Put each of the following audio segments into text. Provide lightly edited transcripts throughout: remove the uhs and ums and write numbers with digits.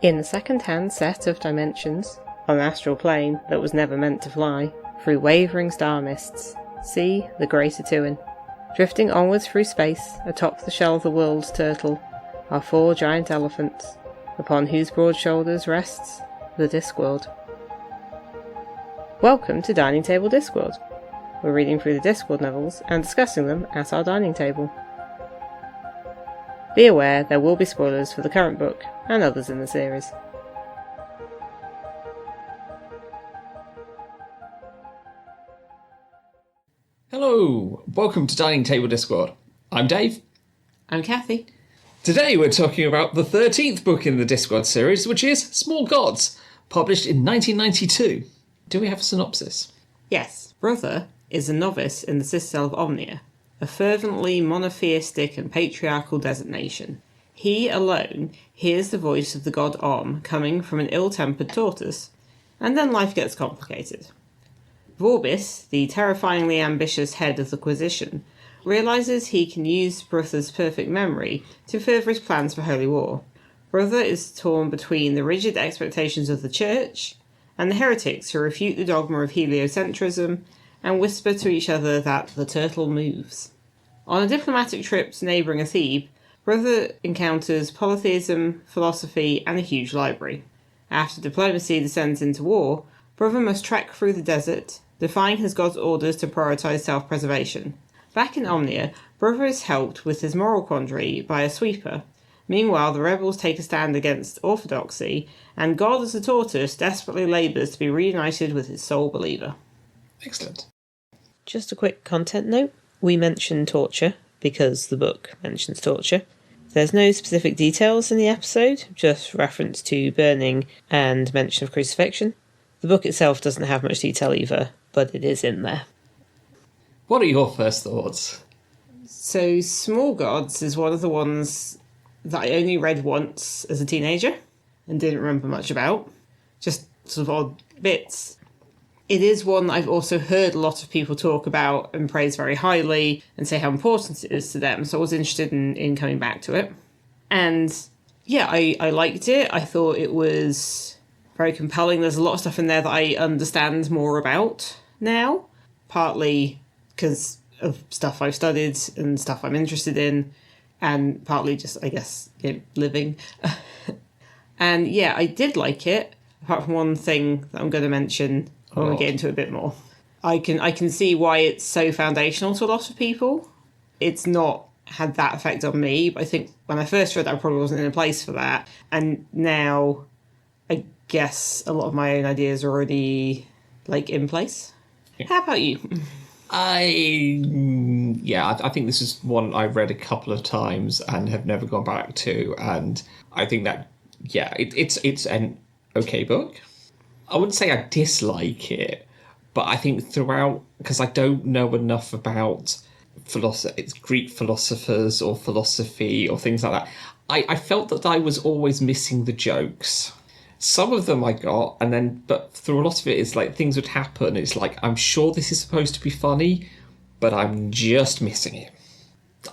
In a second-hand set of dimensions, on an astral plane that was never meant to fly, through wavering star mists, see the Greater Tuin. Drifting onwards through space, atop the shell of the world's turtle, are 4 giant elephants, upon whose broad shoulders rests the Discworld. Welcome to Dining Table Discworld. We're reading through the Discworld novels and discussing them at our dining table. Be aware there will be spoilers for the current book and others in the series. Hello, welcome to Dining Table Discworld. I'm Dave. I'm Kathy. Today we're talking about the 13th book in the Discworld series, which is Small Gods, published in 1992. Do we have a synopsis? Yes. Brother is a novice in the citadel of Omnia, a fervently monotheistic and patriarchal designation. He alone hears the voice of the god Om coming from an ill-tempered tortoise, and then life gets complicated. Vorbis, the terrifyingly ambitious head of the Inquisition, realises he can use Brother's perfect memory to further his plans for Holy War. Brother is torn between the rigid expectations of the Church and the heretics who refute the dogma of heliocentrism and whisper to each other that the turtle moves. On a diplomatic trip to neighbouring Thebe, Brother encounters polytheism, philosophy, and a huge library. After diplomacy descends into war, Brother must trek through the desert, defying his god's orders to prioritise self-preservation. Back in Omnia, Brother is helped with his moral quandary by a sweeper. Meanwhile, the rebels take a stand against orthodoxy, and God as a tortoise desperately labours to be reunited with his sole believer. Excellent. Just a quick content note. We mention torture because the book mentions torture. There's no specific details in the episode, just reference to burning and mention of crucifixion. The book itself doesn't have much detail either, but it is in there. What are your first thoughts? So, Small Gods is one of the ones that I only read once as a teenager and didn't remember much about. Just sort of odd bits. It is one I've also heard a lot of people talk about and praise very highly and say how important it is to them, so I was interested in coming back to it. And yeah, I liked it. I thought it was very compelling. There's a lot of stuff in there that I understand more about now, partly because of stuff I've studied and stuff I'm interested in, and partly just, I guess, living. And yeah, I did like it, apart from one thing that I'm going to mention when we get into it a bit more. I can see why it's so foundational to a lot of people. It's not had that effect on me, but I think when I first read it, I probably wasn't in a place for that. And now, I guess a lot of my own ideas are already, in place. Yeah. How about you? I think this is one I've read a couple of times and have never gone back to, and I think that, it's an okay book. I wouldn't say I dislike it, but I think throughout, because I don't know enough about Greek philosophers or philosophy or things like that, I felt that I was always missing the jokes. Some of them I got, but through a lot of it, it's like things would happen. It's like, I'm sure this is supposed to be funny, but I'm just missing it.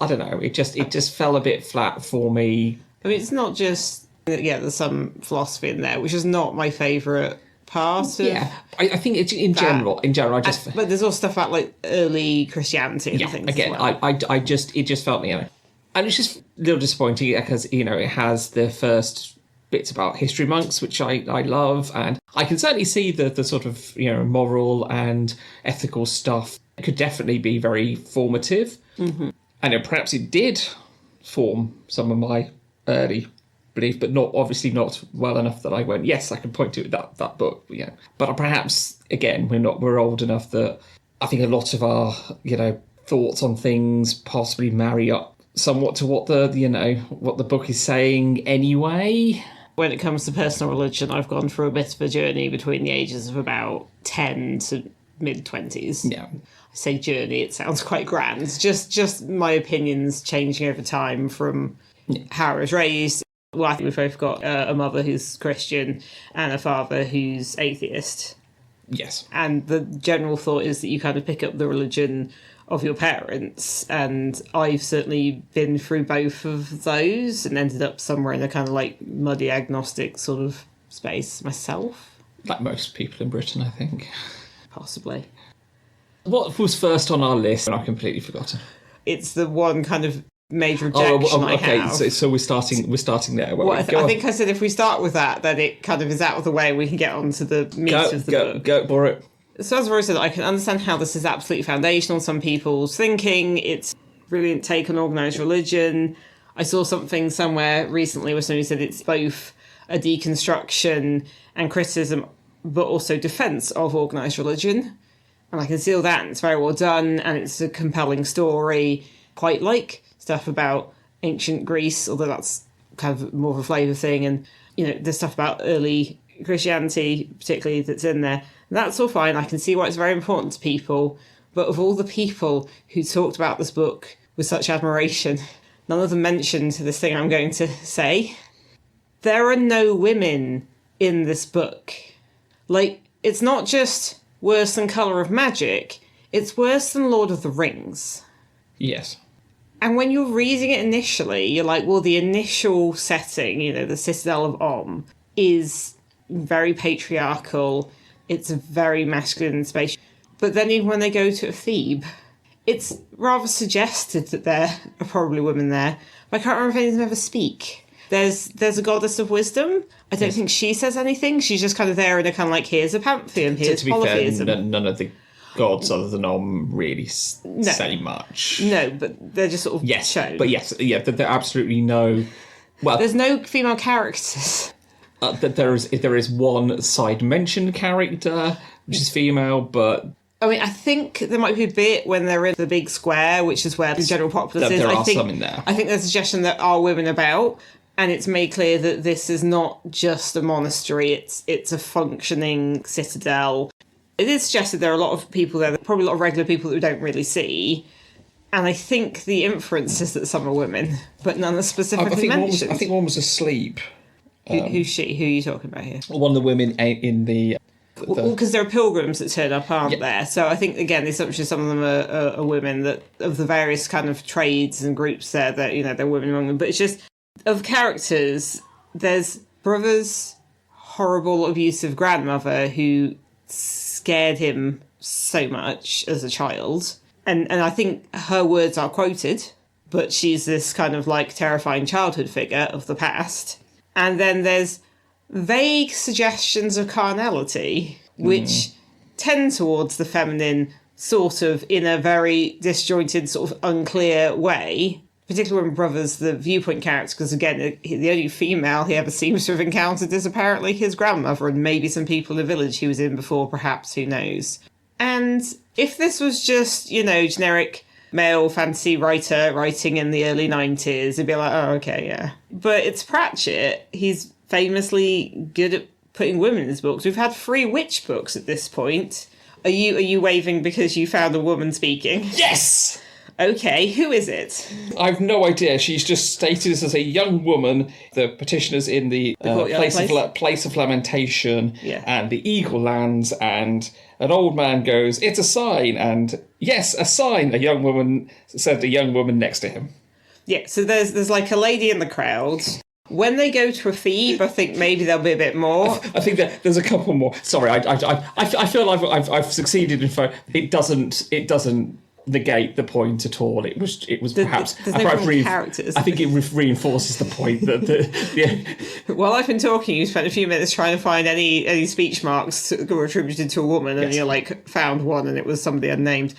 I don't know. It just fell a bit flat for me. I mean, it's not just, there's some philosophy in there, which is not my favourite part of. Yeah, I think it's in general, but there's also stuff about early Christianity and things. Again, as well. it just felt me, and it's just a little disappointing because it has the first bits about history monks, which I love, and I can certainly see the sort of moral and ethical stuff. It could definitely be very formative, and perhaps it did form some of my early belief, but obviously not well enough that I went, yes, I can point to that book. Yeah, but perhaps again we're old enough that I think a lot of our thoughts on things possibly marry up somewhat to what the book is saying anyway. When it comes to personal religion, I've gone through a bit of a journey between the ages of about 10 to mid-20s. Yeah. I say journey, it sounds quite grand. Just my opinions changing over time from how I was raised. Well, I think we've both got a mother who's Christian and a father who's atheist. Yes. And the general thought is that you kind of pick up the religion of your parents. And I've certainly been through both of those and ended up somewhere in a kind of like muddy agnostic sort of space myself. Like most people in Britain, I think. Possibly. What was first on our list? I've completely forgotten. It's the one kind of major objection I have. So we're starting there. Well, I think I said if we start with that, then it kind of is out of the way and we can get on to the meat of the book. Go for it. So as I've already said, I can understand how this is absolutely foundational. Some people's thinking, it's a brilliant take on organised religion. I saw something somewhere recently where somebody said it's both a deconstruction and criticism, but also defence of organised religion. And I can see all that, and it's very well done, and it's a compelling story, quite like stuff about ancient Greece, although that's kind of more of a flavour thing, and, you know, there's stuff about early Christianity, particularly, that's in there. That's all fine. I can see why it's very important to people. But of all the people who talked about this book with such admiration, none of them mentioned this thing I'm going to say. There are no women in this book. Like, it's not just worse than Colour of Magic, it's worse than Lord of the Rings. Yes. And when you're reading it initially, you're like, well, the initial setting, you know, the Citadel of Om, is very patriarchal. It's a very masculine space. But then even when they go to a Thebe, it's rather suggested that there are probably women there. But I can't remember if any of them ever speak. There's a goddess of wisdom. I don't think she says anything. She's just kind of there in a kind of like, here's a pantheon, here's polytheism. To be fair, none of the gods other than Om really say much. No, but they're just sort of shown. But yes, yeah, there are absolutely no... Well, there's no female characters. That there is one side mentioned character which is female, but I mean, I think there might be a bit when they're in the big square, which is where the general populace is. There are some in there. I think there's a suggestion that are women about, and it's made clear that this is not just a monastery; it's a functioning citadel. It is suggested there are a lot of people there, probably a lot of regular people that we don't really see. And I think the inference is that some are women, but none are specifically mentioned. I think one was asleep. Who's she? Who are you talking about here? One of the women in the... Well, because there are pilgrims that turn up, aren't there? So I think, again, the assumption is some of them are women, that of the various kind of trades and groups there, that, you know, there are women among them. But it's just, of characters, there's Brother's horrible, abusive grandmother who scared him so much as a child. And I think her words are quoted, but she's this kind of like terrifying childhood figure of the past. And then there's vague suggestions of carnality, which tend towards the feminine sort of in a very disjointed, sort of unclear way, particularly when Brother's the viewpoint character, because again, the only female he ever seems to have encountered is apparently his grandmother and maybe some people in the village he was in before, perhaps, who knows. And if this was just, you know, generic male fantasy writer writing in the early 90s, it'd be like, oh, okay, yeah. But it's Pratchett. He's famously good at putting women in his books. We've had 3 witch books at this point. Are you waving because you found a woman speaking? Yes! Okay, who is it? I've no idea. She's just stated as a young woman. The petitioners in the place of lamentation, and the eagle lands, and an old man goes, "It's a sign," and yes, a sign. A young woman said, a young woman next to him. Yeah, so there's like a lady in the crowd. When they go to a Thebe, I think maybe there'll be a bit more. I think that there's a couple more. Sorry, I feel I've succeeded in fact. It doesn't negate the point at all. It was perhaps characters. I think it reinforces the point that While I've been talking, you spent a few minutes trying to find any speech marks that were attributed to a woman, and you found one, and it was somebody unnamed.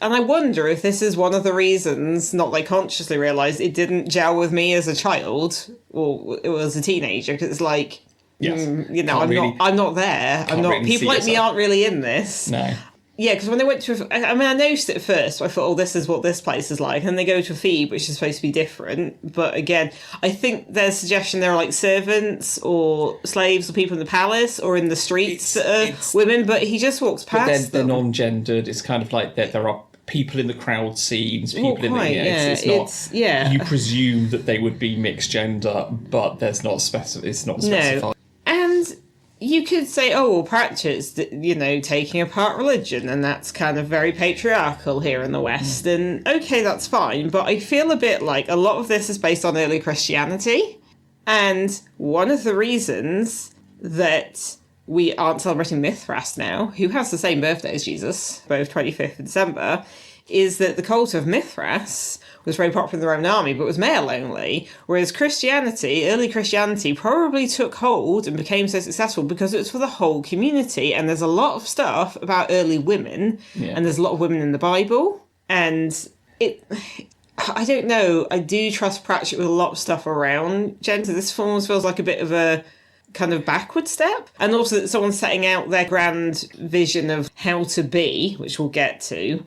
And I wonder if this is one of the reasons, not like consciously realised, it didn't gel with me as a child or it was a teenager, because it's like, I'm not there. People like me aren't really in this. No. Yeah, because when they went to... I noticed it first. I thought, oh, this is what this place is like. And they go to a Thebe, which is supposed to be different. But again, I think there's a suggestion there are like servants or slaves or people in the palace or in the streets that are women. But he just walks past them. They're non-gendered. It's kind of like there are people in the crowd scenes, people in the... It's not... You presume that they would be mixed gender, but there's not it's not specified. No. And you could say, oh, well, Pratchett's, taking apart religion, and that's kind of very patriarchal here in the West, and okay, that's fine, but I feel a bit like a lot of this is based on early Christianity, and one of the reasons that we aren't celebrating Mithras now, who has the same birthday as Jesus, both 25th of December, is that the cult of Mithras was very popular in the Roman army, but was male only, whereas early Christianity, probably took hold and became so successful because it was for the whole community, and there's a lot of stuff about early women, and there's a lot of women in the Bible, and I don't know, I do trust Pratchett with a lot of stuff around gender. This almost feels like a bit of a kind of backward step, and also that someone's setting out their grand vision of how to be, which we'll get to,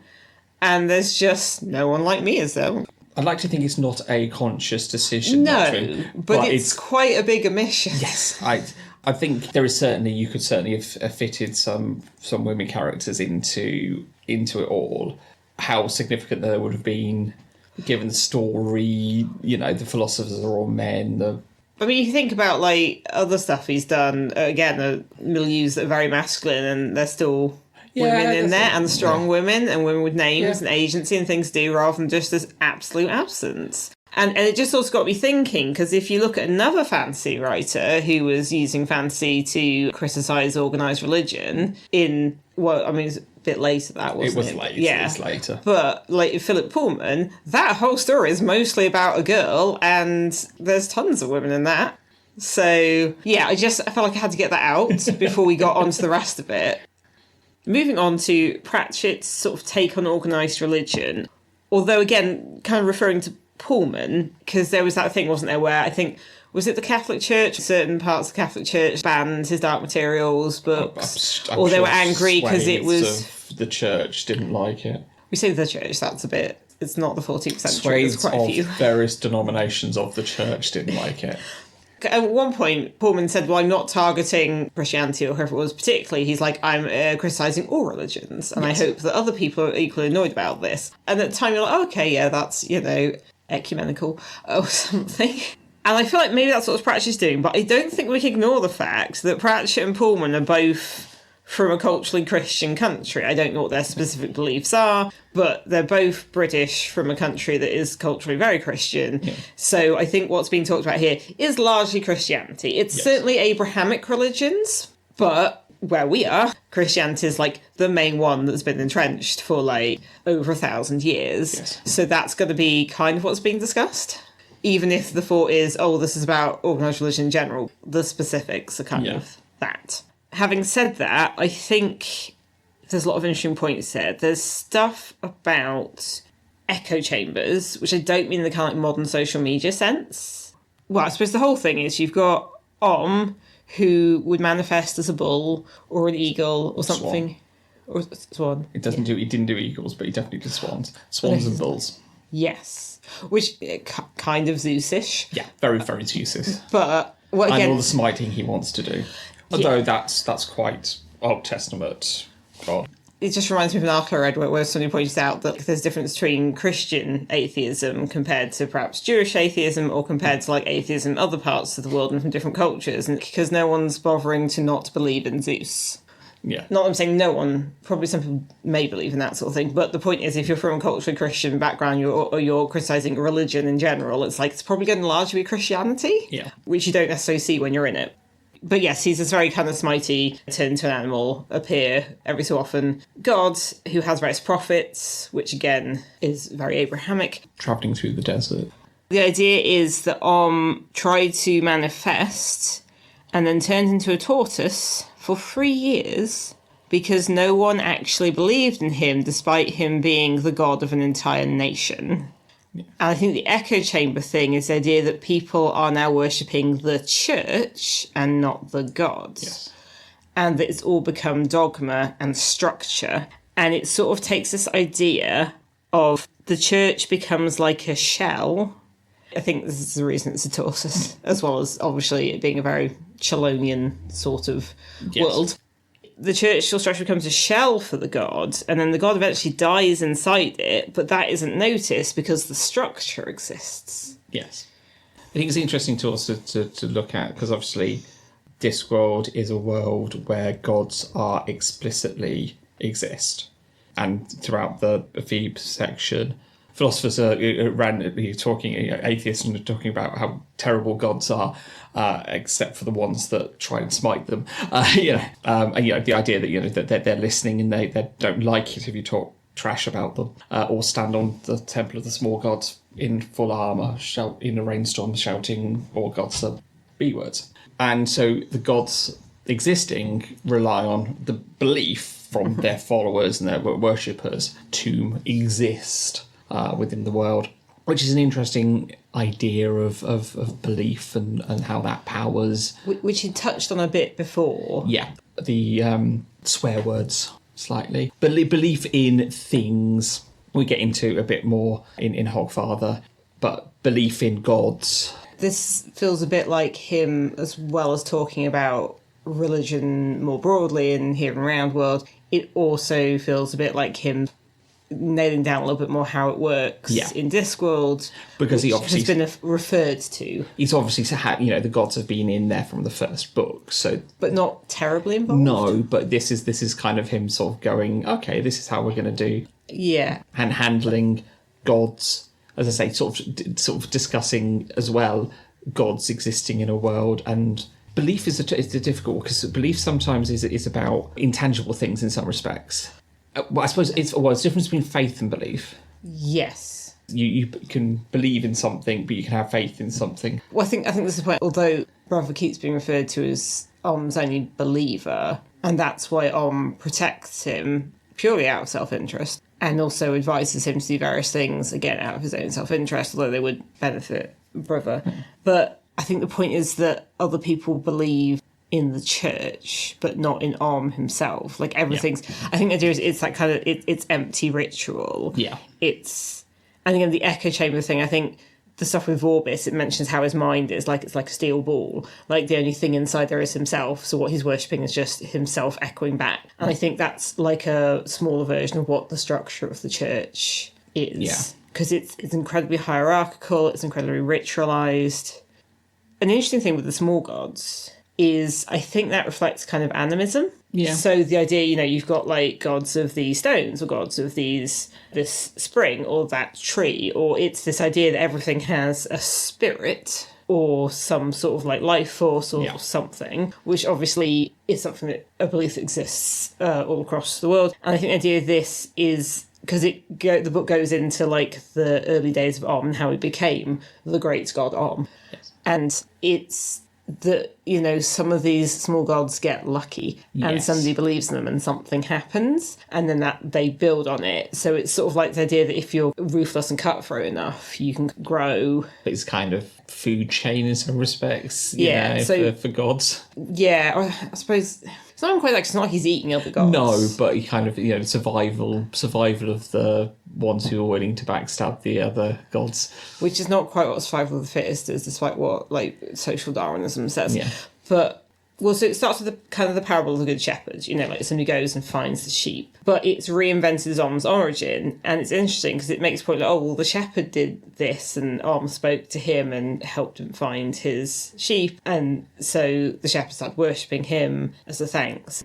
and there's just no one like me, is there? I'd like to think it's not a conscious decision. No, but it's quite a big omission. Yes, I think there is you could certainly have fitted some women characters into it all. How significant they would have been, given the story, the philosophers are all men, I mean, you think about, other stuff he's done, again, the milieus that are very masculine, and they're still women in there, and strong women, and women with names and agency and things to do, rather than just this absolute absence. And it just also got me thinking, because if you look at another fantasy writer who was using fantasy to criticise organised religion it's a bit later, that wasn't it? It was late. Yeah. It was later. But, Philip Pullman, that whole story is mostly about a girl, and there's tons of women in that. So, yeah, I felt like I had to get that out before we got on to the rest of it. Moving on to Pratchett's sort of take on organised religion, although, again, kind of referring to Pullman, because there was that thing, wasn't there, where I think, was it the Catholic Church? Certain parts of the Catholic Church banned his Dark Materials books, or they were angry because it was... The church didn't like it. We say the church, that's a bit... It's not the 14th century, Swathes there's quite a few. Various denominations of the church didn't like it. At one point, Pullman said, well, I'm not targeting Christianity or whoever it was particularly. He's like, I'm criticising all religions, and I hope that other people are equally annoyed about this. And at the time, you're like, oh, okay, yeah, that's, ecumenical or something. And I feel like maybe that's what Pratchett's doing, but I don't think we can ignore the fact that Pratchett and Pullman are both from a culturally Christian country. I don't know what their specific beliefs are, but they're both British from a country that is culturally very Christian. Yeah. So I think what's being talked about here is largely Christianity. It's certainly Abrahamic religions, but where we are, Christianity is the main one that's been entrenched for over 1,000 years. Yes. So that's going to be kind of what's being discussed. Even if the thought is, this is about organised religion in general, the specifics are kind of that. Having said that, I think there's a lot of interesting points there. There's stuff about echo chambers, which I don't mean in the kind of modern social media sense. Well, I suppose the whole thing is you've got who would manifest as a bull or an eagle or something. Or a swan. He didn't do eagles, but he definitely did swans. Swans and bulls. Yes. Which, kind of Zeus-ish. Yeah, very, very Zeus-ish. But, again... And all the smiting he wants to do. Although that's quite Old Testament. God. It just reminds me of an article I read where somebody pointed out that there's a difference between Christian atheism compared to perhaps Jewish atheism, or compared to atheism in other parts of the world and from different cultures, and because no one's bothering to not believe in Zeus. Yeah. Not that I'm saying no one, probably some people may believe in that sort of thing, but the point is, if you're from a culturally Christian background you're criticising religion in general, it's probably going to largely be Christianity, which you don't necessarily see when you're in it. But yes, he's this very kind of smitey, turn into an animal, appear every so often. God, who has various prophets, which again is very Abrahamic. Travelling through the desert. The idea is that tried to manifest and then turned into a tortoise for 3 years because no one actually believed in him, despite him being the god of an entire nation. Yeah. And I think the echo chamber thing is the idea that people are now worshipping the church and not the god. Yes. And that it's all become dogma and structure. And it sort of takes this idea of the church becomes like a shell. I think this is the reason it's a tortoise, as well as obviously it being a very Chelonian sort of world. The church structure becomes a shell for the god, and then the god eventually dies inside it, but that isn't noticed because the structure exists. Yes. I think it's interesting to also to look at, because obviously Discworld is a world where gods are explicitly exist. And throughout the Phoebe section, philosophers are randomly talking, atheists are talking about how terrible gods are, except for the ones that try and smite them. And the idea that that they're listening and they don't like it if you talk trash about them, or stand on the temple of the small gods in full armour, shout in a rainstorm, shouting all gods are B words. And so the gods existing rely on the belief from their followers and their worshippers to exist within the world, which is an interesting idea of belief and how that powers. Which you touched on a bit before. Yeah, the swear words slightly. Belief in things we get into a bit more in Hogfather, but belief in gods. This feels a bit like him, as well as talking about religion more broadly in Here and Round World. It also feels a bit like him nailing down a little bit more how it works in Discworld, because he obviously has been referred to. He's obviously had, the gods have been in there from the first book, so but not terribly involved. No, but this is kind of him sort of going, okay, this is how we're going to do. Yeah, and handling gods, as I say, sort of discussing as well gods existing in a world. And belief is a difficult, because belief sometimes is about intangible things in some respects. Well, I suppose it's the difference between faith and belief. Yes. You can believe in something, but you can have faith in something. Well, I think that's the point. Although Brother keeps being referred to as Om's only believer, and that's why Om protects him purely out of self-interest, and also advises him to do various things, again, out of his own self-interest, although they would benefit Brother. But I think the point is that other people believe in the church, but not in Om himself. Like, everything's... Yeah. I think the idea is it's like kind of... It's empty ritual. Yeah. It's... And again, the echo chamber thing, I think the stuff with Vorbis, it mentions how his mind is like, it's like a steel ball. Like, the only thing inside there is himself, so what he's worshipping is just himself echoing back. And I think that's like a smaller version of what the structure of the church is. Yeah. Because it's incredibly hierarchical, it's incredibly ritualised. An interesting thing with the small gods is I think that reflects kind of animism. Yeah. So the idea, you've got like gods of these stones or gods of this spring or that tree, or it's this idea that everything has a spirit or some sort of like life force or something, which obviously is something that a belief that exists all across the world. And I think the idea of this is because the book goes into like the early days of Om and how he became the great god Om. Yes. And it's that, some of these small gods get lucky and somebody believes in them and something happens, and then that they build on it. So it's sort of like the idea that if you're ruthless and cutthroat enough, you can grow. It's kind of food chain in some respects, for gods. Yeah, I suppose it's not quite like, it's not like he's eating other gods. No, but he kind of, survival of the ones who are willing to backstab the other gods. Which is not quite what survival of the fittest is, despite what, like, social Darwinism says. Yeah. But, so it starts with the kind of the parable of the Good Shepherd, like somebody goes and finds the sheep. But it's reinvented Om's origin, and it's interesting because it makes a point like, the shepherd did this, and Om spoke to him and helped him find his sheep, and so the shepherd started worshipping him as a thanks.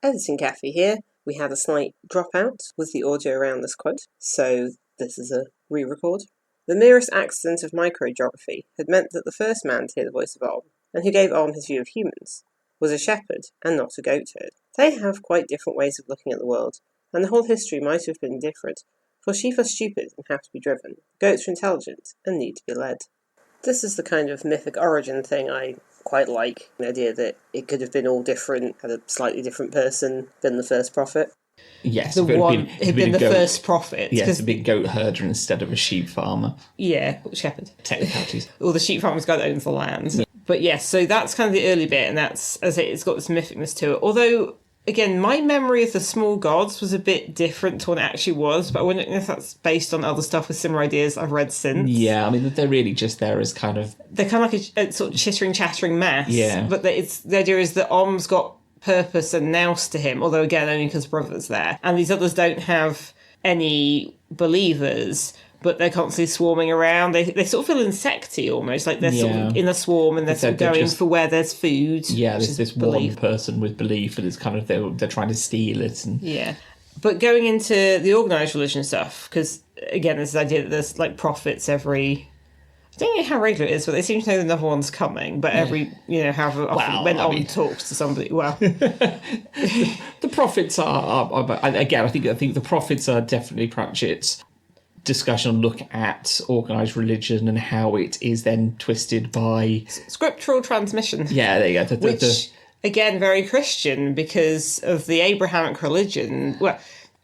Editing Kathy here. We had a slight dropout with the audio around this quote, so this is a re-record. The merest accident of microgeography had meant that the first man to hear the voice of Om, and who gave Om his view of humans, was a shepherd and not a goatherd. They have quite different ways of looking at the world, and the whole history might have been different, for sheep are stupid and have to be driven, goats are intelligent and need to be led. This is the kind of mythic origin thing I quite like, the idea that it could have been all different, had a slightly different person than the first prophet. Yes, Had been the first prophet. Yes, a big goat herder instead of a sheep farmer. Yeah, shepherd. Technicalities. Or the sheep farmer's guy that owns the land. Yeah. But yes, so that's kind of the early bit, and that's, as I say, it's got this mythicness to it. Although, again, my memory of the small gods was a bit different to what it actually was, but I wonder if that's based on other stuff with similar ideas I've read since. Yeah, I mean, they're really just there as kind of... They're kind of like a sort of chittering, chattering mass. Yeah. But the idea is that Om's got purpose and nous to him, although, again, only because Brother's there. And these others don't have any believers, but they're constantly swarming around. They sort of feel insecty almost, like they're sort of in a swarm and they're sort of going for where there's food. Yeah, there's this one person with belief, and it's kind of they're trying to steal it. And yeah. But going into the organised religion stuff, because again, there's this idea that there's like prophets every... I don't know how regular it is, but they seem to know another one's coming. But however often when Om talks to somebody, the prophets are again. I think the prophets are definitely Pratchett's discussion look at organised religion and how it is then twisted by scriptural transmission. Yeah, there you go. Which again, very Christian because of the Abrahamic religion. Well,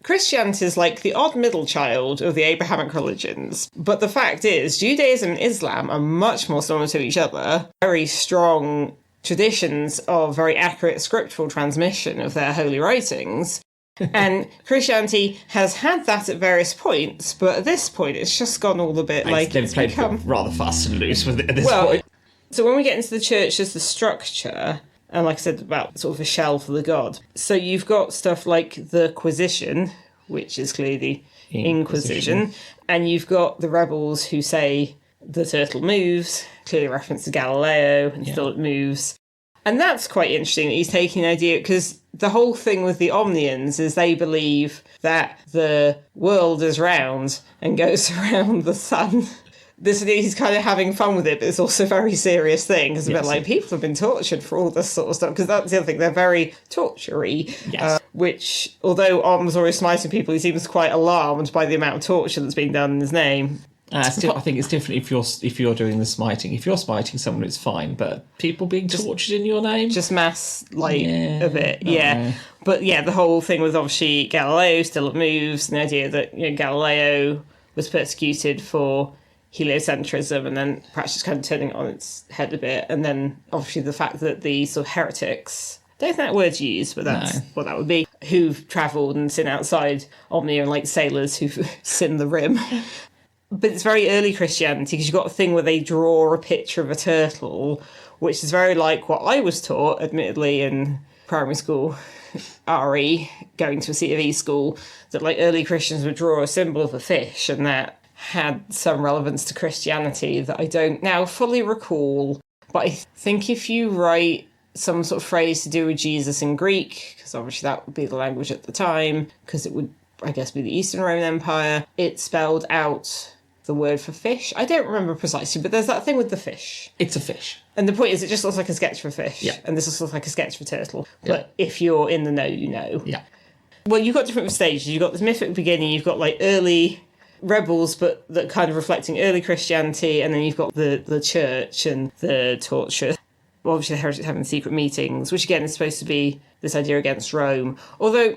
Christianity is like the odd middle child of the Abrahamic religions. But the fact is, Judaism and Islam are much more similar to each other. Very strong traditions of very accurate scriptural transmission of their holy writings. And Christianity has had that at various points, but at this point it's just gone all a bit it's become rather fast and loose with it at this point. So when we get into the church as the structure... And like I said, about sort of a shell for the god. So you've got stuff like the Quisition, which is clearly the Inquisition. And you've got the rebels who say the turtle moves, clearly reference to Galileo, and still it moves. And that's quite interesting that he's taking the idea, because the whole thing with the Omnians is they believe that the world is round and goes around the sun. He's kind of having fun with it, but it's also a very serious thing. It's a bit like people have been tortured for all this sort of stuff, because that's the other thing, they're very torture-y. Yes. Which, although Om's always smiting people, he seems quite alarmed by the amount of torture that's been done in his name. I think it's different if you're doing the smiting. If you're smiting someone, it's fine, but people being tortured in your name? Just mass, of it, yeah. But yeah, the whole thing with obviously Galileo still moves, and the idea that Galileo was persecuted for heliocentrism, and then Pratchett's kind of turning it on its head a bit, and then obviously the fact that the sort of heretics, I don't think that word's used, but that's what that would be, who've travelled and seen outside Omnia, and like sailors who've seen the rim. But it's very early Christianity, because you've got a thing where they draw a picture of a turtle, which is very like what I was taught, admittedly, in primary school, RE, going to a C of E school, that like early Christians would draw a symbol of a fish, and that had some relevance to Christianity that I don't now fully recall. But I think if you write some sort of phrase to do with Jesus in Greek, because obviously that would be the language at the time, because it would, I guess, be the Eastern Roman Empire, it spelled out the word for fish. I don't remember precisely, but there's that thing with the fish. It's a fish. And the point is, it just looks like a sketch for a fish. Yeah. And this also looks like a sketch for a turtle. Yeah. But if you're in the know, you know. Yeah. Well, you've got different stages. You've got this mythic beginning, you've got like early rebels, but that kind of reflecting early Christianity, and then you've got the church and the torture. Well, obviously the heretics having secret meetings, which again is supposed to be this idea against Rome. Although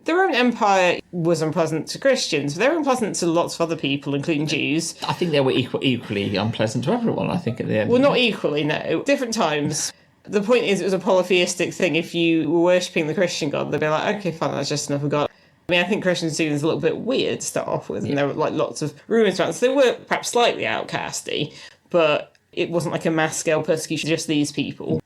the Roman Empire was unpleasant to Christians, but they were unpleasant to lots of other people, including Jews. I think they were equally unpleasant to everyone, I think, at the end. Well, not equally, no. Different times. The point is, it was a polytheistic thing. If you were worshipping the Christian god, they'd be like, okay, fine, that's just another god. I mean, I think Christians see this a little bit weird to start off with, and there were like lots of rumours around. So they were perhaps slightly outcasty, but it wasn't like a mass scale persecution, just these people.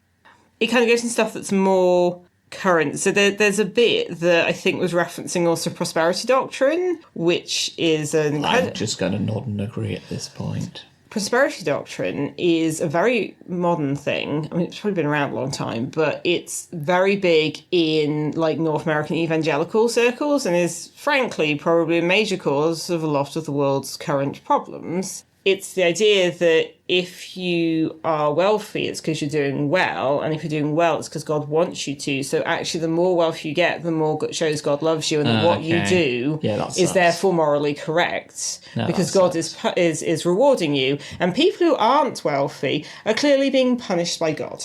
It kind of goes into stuff that's more current. So there's a bit that I think was referencing also prosperity doctrine, which is I'm just going to nod and agree at this point. Prosperity doctrine is a very modern thing. I mean, it's probably been around a long time, but it's very big in like North American evangelical circles, and is frankly probably a major cause of a lot of the world's current problems. It's the idea that if you are wealthy, it's because you're doing well, and if you're doing well, it's because God wants you to. So actually, the more wealth you get, the more it shows God loves you, and that what you do is therefore morally correct, because God is rewarding you. And people who aren't wealthy are clearly being punished by God.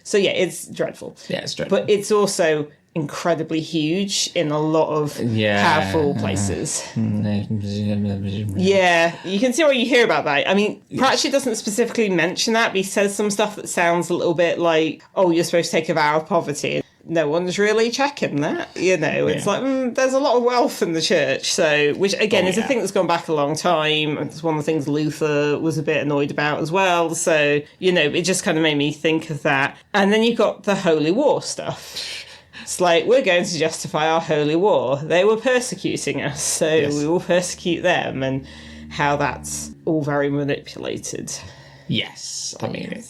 So yeah, it's dreadful. Yeah, it's dreadful. But it's also incredibly huge in a lot of powerful places. Yeah, you can see what you hear about that. I mean, Pratchett doesn't specifically mention that, but he says some stuff that sounds a little bit like, oh, you're supposed to take a vow of poverty. No one's really checking that, It's like, there's a lot of wealth in the church, so, which again is a thing that's gone back a long time. It's one of the things Luther was a bit annoyed about as well, so, it just kind of made me think of that. And then you've got the Holy War stuff. It's like, we're going to justify our holy war. They were persecuting us, so we will persecute them. And how that's all very manipulated. Yes, I mean,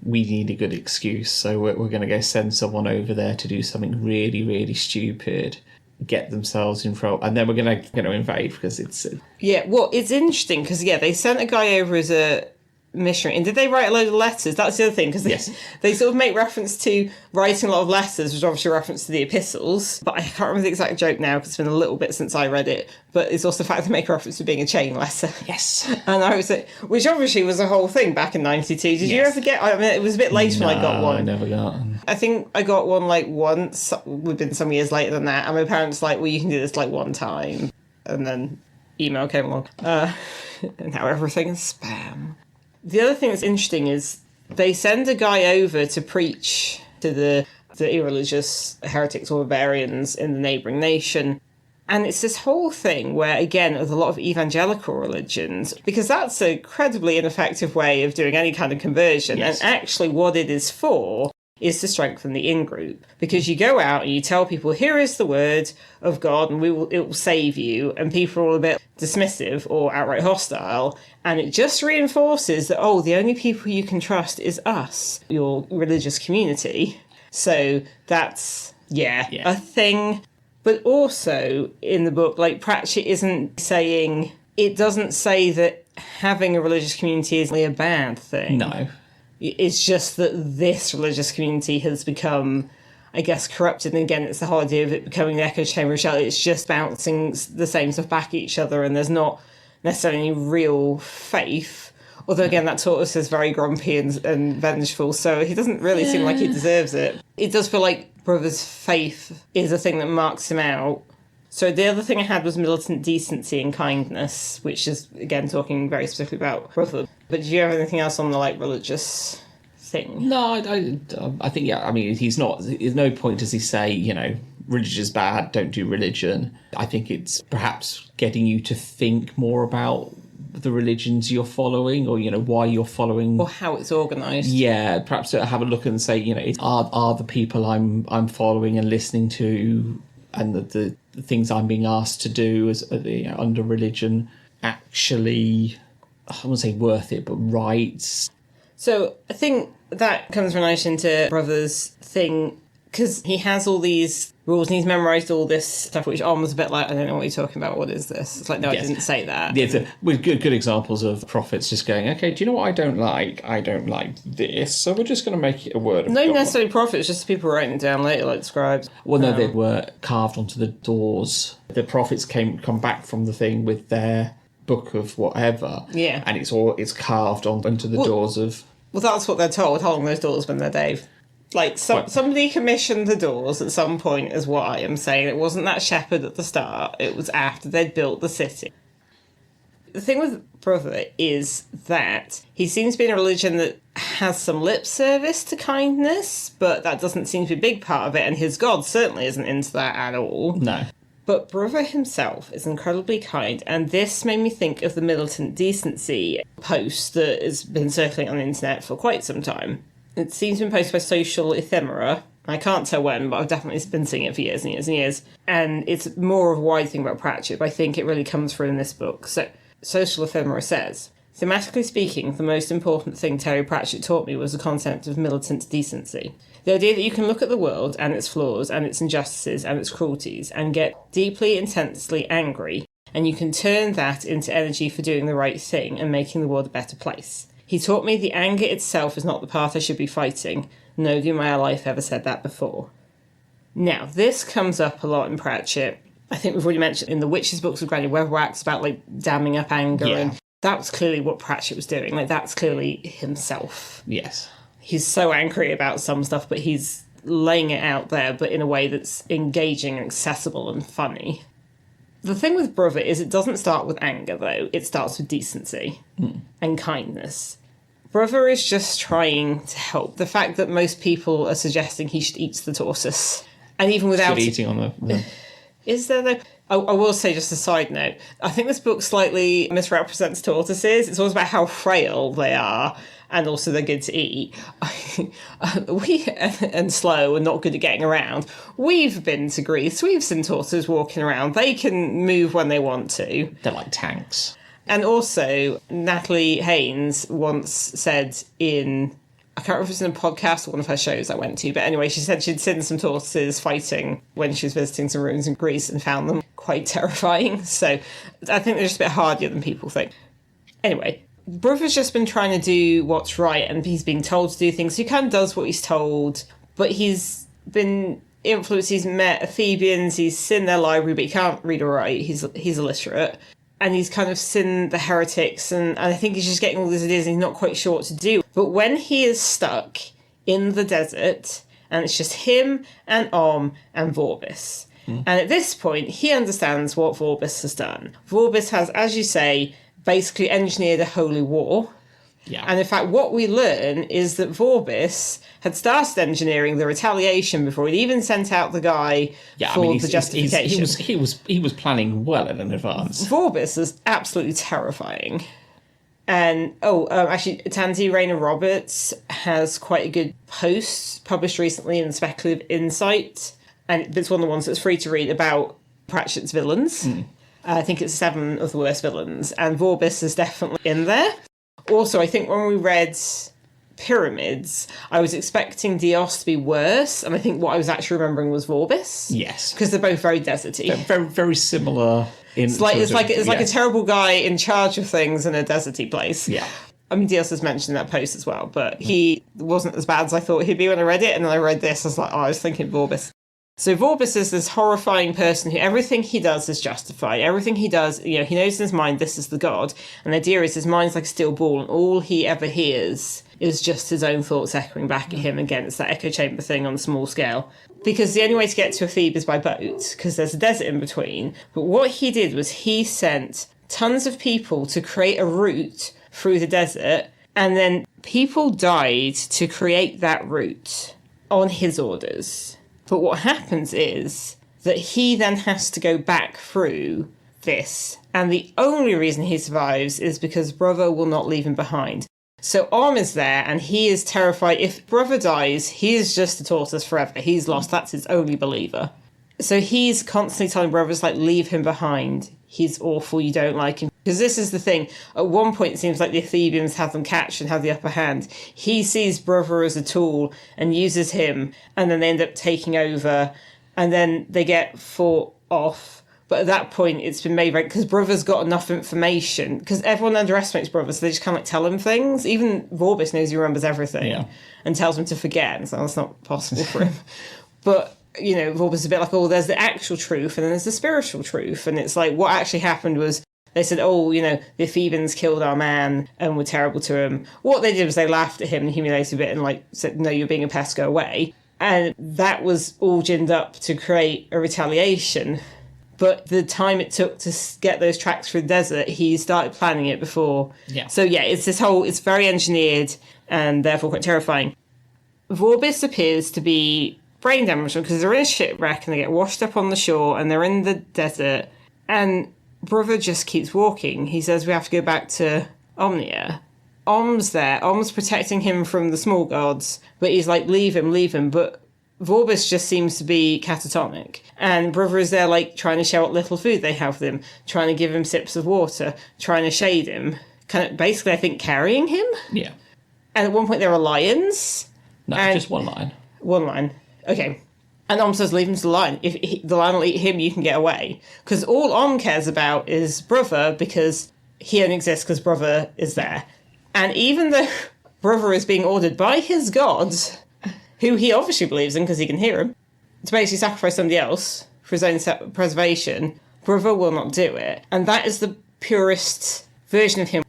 we need a good excuse, so we're going to go send someone over there to do something really, really stupid, get themselves in trouble, and then we're going to invade because it's... Yeah, well, it's interesting because, they sent a guy over as a missionary, and did they write a load of letters? That's the other thing, because they sort of make reference to writing a lot of letters, which is obviously a reference to the epistles, but I can't remember the exact joke now because it's been a little bit since I read it, but it's also the fact they make a reference to being a chain letter. Yes. And I was like, which obviously was a whole thing back in 92. Did you ever get... I mean, it was a bit later when I got one. I never got one. I think I got one, once, within some years later than that, and my parents well, you can do this, one time. And then email came along. And now everything is spam. The other thing that's interesting is they send a guy over to preach to the irreligious heretics or barbarians in the neighbouring nation. And it's this whole thing where, again, with a lot of evangelical religions, because that's a incredibly ineffective way of doing any kind of conversion. Yes. And actually what it is for is to strengthen the in-group. Because you go out and you tell people, here is the word of God and it will save you. And people are all a bit dismissive or outright hostile. And it just reinforces that, the only people you can trust is us, your religious community. So that's, a thing. But also in the book, Pratchett isn't saying, it doesn't say that having a religious community is really a bad thing. No. It's just that this religious community has become, I guess, corrupted. And again, it's the whole idea of it becoming an echo chamber of shell. It's just bouncing the same stuff back at each other, and there's not necessarily any real faith. Although, again, that tortoise is very grumpy and vengeful, so he doesn't really seem like he deserves it. It does feel like Brother's faith is a thing that marks him out. So the other thing I had was militant decency and kindness, which is, again, talking very specifically about Brother. But do you have anything else on the, religious thing? No, I think, I mean, there's no point does he say, religion is bad, don't do religion. I think it's perhaps getting you to think more about the religions you're following, or why you're following, or how it's organised. Yeah, perhaps have a look and say, are the people I'm following and listening to, and the things I'm being asked to do as under religion actually, I wouldn't say worth it, but right. So I think that comes very nice into Brother's thing, because he has all these rules and he's memorised all this stuff, which was a bit like, I don't know what you're talking about, what is this? It's like, no, yes. I didn't say that. Yeah, with good examples of prophets just going, okay, do you know what I don't like? I don't like this, so we're just going to make it a word of No God. necessarily prophets, just people writing it down later, like scribes. Well, no, they were carved onto the doors. The prophets come back from the thing with their book of whatever. Yeah. And it's carved onto the doors of... Well, that's what they're told. How long those doors been there, Dave? Somebody commissioned the doors at some point, is what I am saying. It wasn't that shepherd at the start. It was after they'd built the city. The thing with Brother is that he seems to be in a religion that has some lip service to kindness, but that doesn't seem to be a big part of it, and his God certainly isn't into that at all. No. But Brother himself is incredibly kind, and this made me think of the militant decency post that has been circulating on the internet for quite some time. It seems to have been posted by Social Ephemera. I can't tell when, but I've definitely been seeing it for years and years and years. And it's more of a wide thing about Pratchett, but I think it really comes through in this book. So, Social Ephemera says, thematically speaking, the most important thing Terry Pratchett taught me was the concept of militant decency. The idea that you can look at the world and its flaws and its injustices and its cruelties and get deeply, intensely angry, and you can turn that into energy for doing the right thing and making the world a better place. He taught me the anger itself is not the path I should be fighting. Nobody in my life ever said that before. Now, this comes up a lot in Pratchett. I think we've already mentioned in the Witches books with Granny Weatherwax about damming up anger, and that was clearly what Pratchett was doing. That's clearly himself. Yes. He's so angry about some stuff, but he's laying it out there, but in a way that's engaging and accessible and funny. The thing with Brother is it doesn't start with anger, though. It starts with decency and kindness. Brother is just trying to help. The fact that most people are suggesting he should eat the tortoise, and even without eating on the... Is there, though? I will say, just a side note, I think this book slightly misrepresents tortoises. It's always about how frail they are, and also they're good to eat. And slow and not good at getting around. We've been to Greece. We've seen tortoises walking around. They can move when they want to. They're like tanks. And also, Natalie Haynes once said in, I can't remember if it was in a podcast or one of her shows I went to, but anyway, she said she'd seen some tortoises fighting when she was visiting some ruins in Greece and found them quite terrifying. So I think they're just a bit hardier than people think. Anyway, Brother's just been trying to do what's right, and he's being told to do things. He kind of does what he's told, but he's been influenced. He's met Ephesians, he's seen their library, but he can't read or write. He's illiterate. And he's kind of seen the heretics, and I think he's just getting all these ideas and he's not quite sure what to do. But when he is stuck in the desert, and it's just him and and Vorbis. And at this point, he understands what Vorbis has done. Vorbis has, as you say, basically engineered a holy war. Yeah. And in fact, what we learn is that Vorbis had started engineering the retaliation before he'd even sent out the guy for the justification. He was planning well in advance. Vorbis is absolutely terrifying. And, actually, Tansy Rayner Roberts has quite a good post published recently in Speculative Insight. And it's one of the ones that's free to read about Pratchett's villains. I think it's 7 of the worst villains. And Vorbis is definitely in there. Also, I think when we read Pyramids, I was expecting Dios to be worse, and I think what I was actually remembering was Vorbis. Yes. Because they're both very deserty. They're very, very similar. It's like a terrible guy in charge of things in a deserty place. Yeah. I mean, Dios has mentioned that post as well, but he wasn't as bad as I thought he'd be when I read it, and then I read this, I was like, I was thinking Vorbis. So Vorbis is this horrifying person who everything he does is justified. Everything he does, he knows in his mind this is the God. And the idea is his mind's like a steel ball, and all he ever hears is just his own thoughts echoing back at him. Again, it's that echo chamber thing on a small scale. Because the only way to get to Athebe is by boat, because there's a desert in between. But what he did was he sent tons of people to create a route through the desert, and then people died to create that route on his orders. But what happens is that he then has to go back through this. And the only reason he survives is because Brother will not leave him behind. So is there, and he is terrified. If Brother dies, he is just a tortoise forever. He's lost. That's his only believer. So he's constantly telling Brothers, leave him behind. He's awful. You don't like him. Because this is the thing. At one point, it seems like the Ephesians have them catch and have the upper hand. He sees Brother as a tool and uses him, and then they end up taking over, and then they get fought off. But at that point, it's been made right, because Brother's got enough information, because everyone underestimates Brother, so they just can't tell him things. Even Vorbis knows he remembers everything and tells him to forget, and so that's not possible for him. But Vorbis is a bit like, there's the actual truth, and then there's the spiritual truth. And it's like, what actually happened was, they said, the Ephesians killed our man and were terrible to him. What they did was they laughed at him and humiliated him a bit and said, no, you're being a pest, go away. And that was all ginned up to create a retaliation. But the time it took to get those tracks through the desert, he started planning it before. Yeah. So it's very engineered and therefore quite terrifying. Vorbis appears to be brain damaged because they're in a shipwreck and they get washed up on the shore and they're in the desert, and Brother just keeps walking. He says we have to go back to Omnia. Om's there. Om's protecting him from the small gods, but he's like, leave him. But Vorbis just seems to be catatonic. And Brother is there, trying to share what little food they have with him, trying to give him sips of water, trying to shade him, kind of basically, I think, carrying him. Yeah. And at one point there are lions. No, just one lion. One lion. Okay. And Om says, leave him to the lion. If the lion will eat him, you can get away. Because all Om cares about is Brother, because he only exists because Brother is there. And even though Brother is being ordered by his gods, who he obviously believes in because he can hear him, to basically sacrifice somebody else for his own preservation, Brother will not do it. And that is the purest version of him.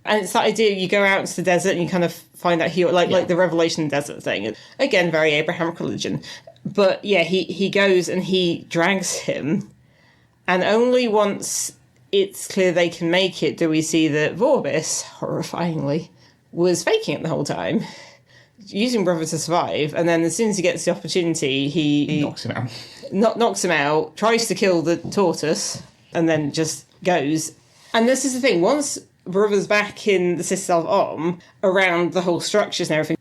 And it's that idea, you go out into the desert and you kind of find out like the Revelation Desert thing. Again, very Abrahamic religion. But yeah, he goes and he drags him. And only once it's clear they can make it do we see that Vorbis, horrifyingly, was faking it the whole time, using Brother to survive. And then as soon as he gets the opportunity, he knocks him out. Knocks him out, tries to kill the tortoise, and then just goes. And this is the thing, once Brother's back in the Citadel of Om, around the whole structures and everything,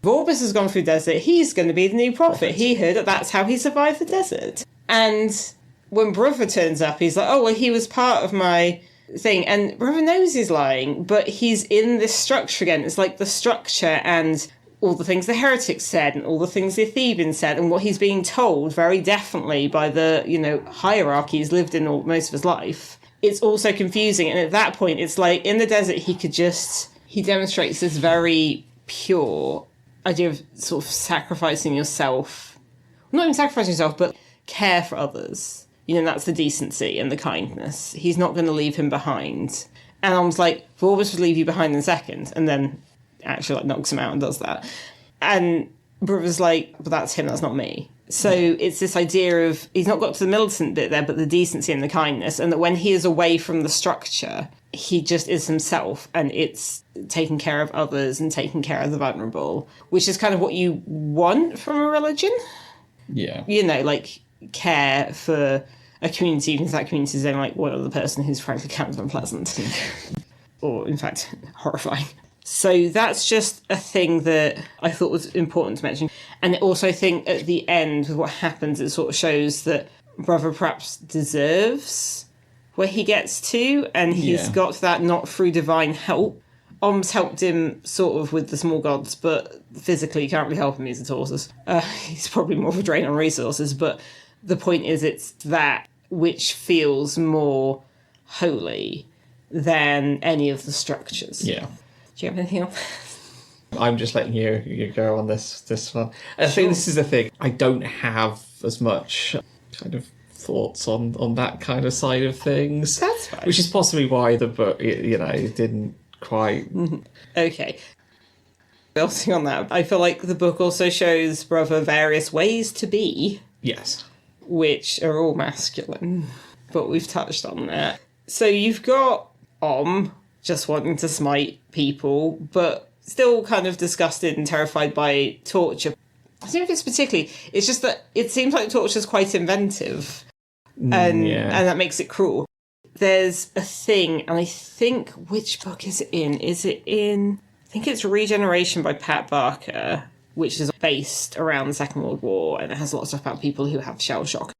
Vorbis has gone through the desert, he's going to be the new prophet. He heard that that's how he survived the desert. And when Brother turns up, he's like, he was part of my thing. And Brother knows he's lying, but he's in this structure again. It's like the structure and all the things the heretics said and all the things the Thebans said and what he's being told very definitely by the, hierarchy he's lived in most of his life. It's also confusing. And at that point, it's like in the desert, he demonstrates this very pure idea of sort of sacrificing yourself. Not even sacrificing yourself, but care for others. That's the decency and the kindness. He's not going to leave him behind. And I was like, Vorbis would leave you behind in a second. And then actually knocks him out and does that. And Brother's like, but that's him, that's not me. So it's this idea of, he's not got to the militant bit there, but the decency and the kindness. And that when he is away from the structure, he just is himself. And it's taking care of others and taking care of the vulnerable, which is kind of what you want from a religion. Yeah. Care for a community, even if that community is only like one other person who's frankly kind of unpleasant. Or, in fact, horrifying. So that's just a thing that I thought was important to mention. And I also think at the end, with what happens, it sort of shows that Brother perhaps deserves where he gets to, and he's got to that not through divine help. Om's helped him sort of with the small gods, but physically he can't really help him, he's a tortoise. He's probably more of a drain on resources, but the point is it's that which feels more holy than any of the structures. Yeah. Do you have anything else? I'm just letting you go on this one. I think this is the thing. I don't have as much kind of thoughts on that kind of side of things. That's fine. Which is possibly why the book, didn't quite... Okay. Building on that, I feel like the book also shows Brother various ways to be. Yes. Which are all masculine. But we've touched on that. So you've got just wanting to smite people, but still kind of disgusted and terrified by torture. I don't know if it's particularly... It's just that it seems like torture's quite inventive. And that makes it cruel. There's a thing, and I think... Which book is it in? Is it in... I think it's Regeneration by Pat Barker, which is based around the Second World War, and it has a lot of stuff about people who have shell shock.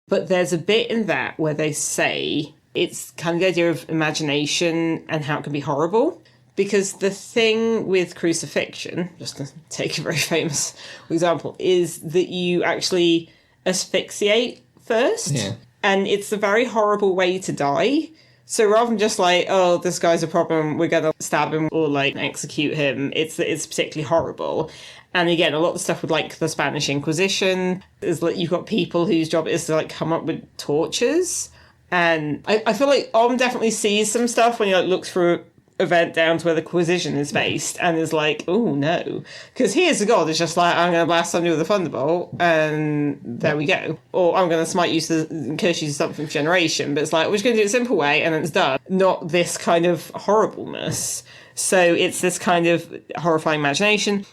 But there's a bit in that where they say... It's kind of the idea of imagination and how it can be horrible. Because the thing with crucifixion, just to take a very famous example, is that you actually asphyxiate first. Yeah. And it's a very horrible way to die. So rather than just like, oh, this guy's a problem, we're going to stab him or execute him, it's particularly horrible. And again, a lot of stuff with the Spanish Inquisition is that you've got people whose job is to come up with tortures. And I feel like Om definitely sees some stuff when he looks through a vent down to where the Inquisition is based and is like, oh no. Because he is a god, it's just like, I'm going to blast somebody with a thunderbolt and there we go. Or I'm going to smite you and curse you to something for generation. But it's like, we're just going to do it a simple way and then it's done. Not this kind of horribleness. So it's this kind of horrifying imagination.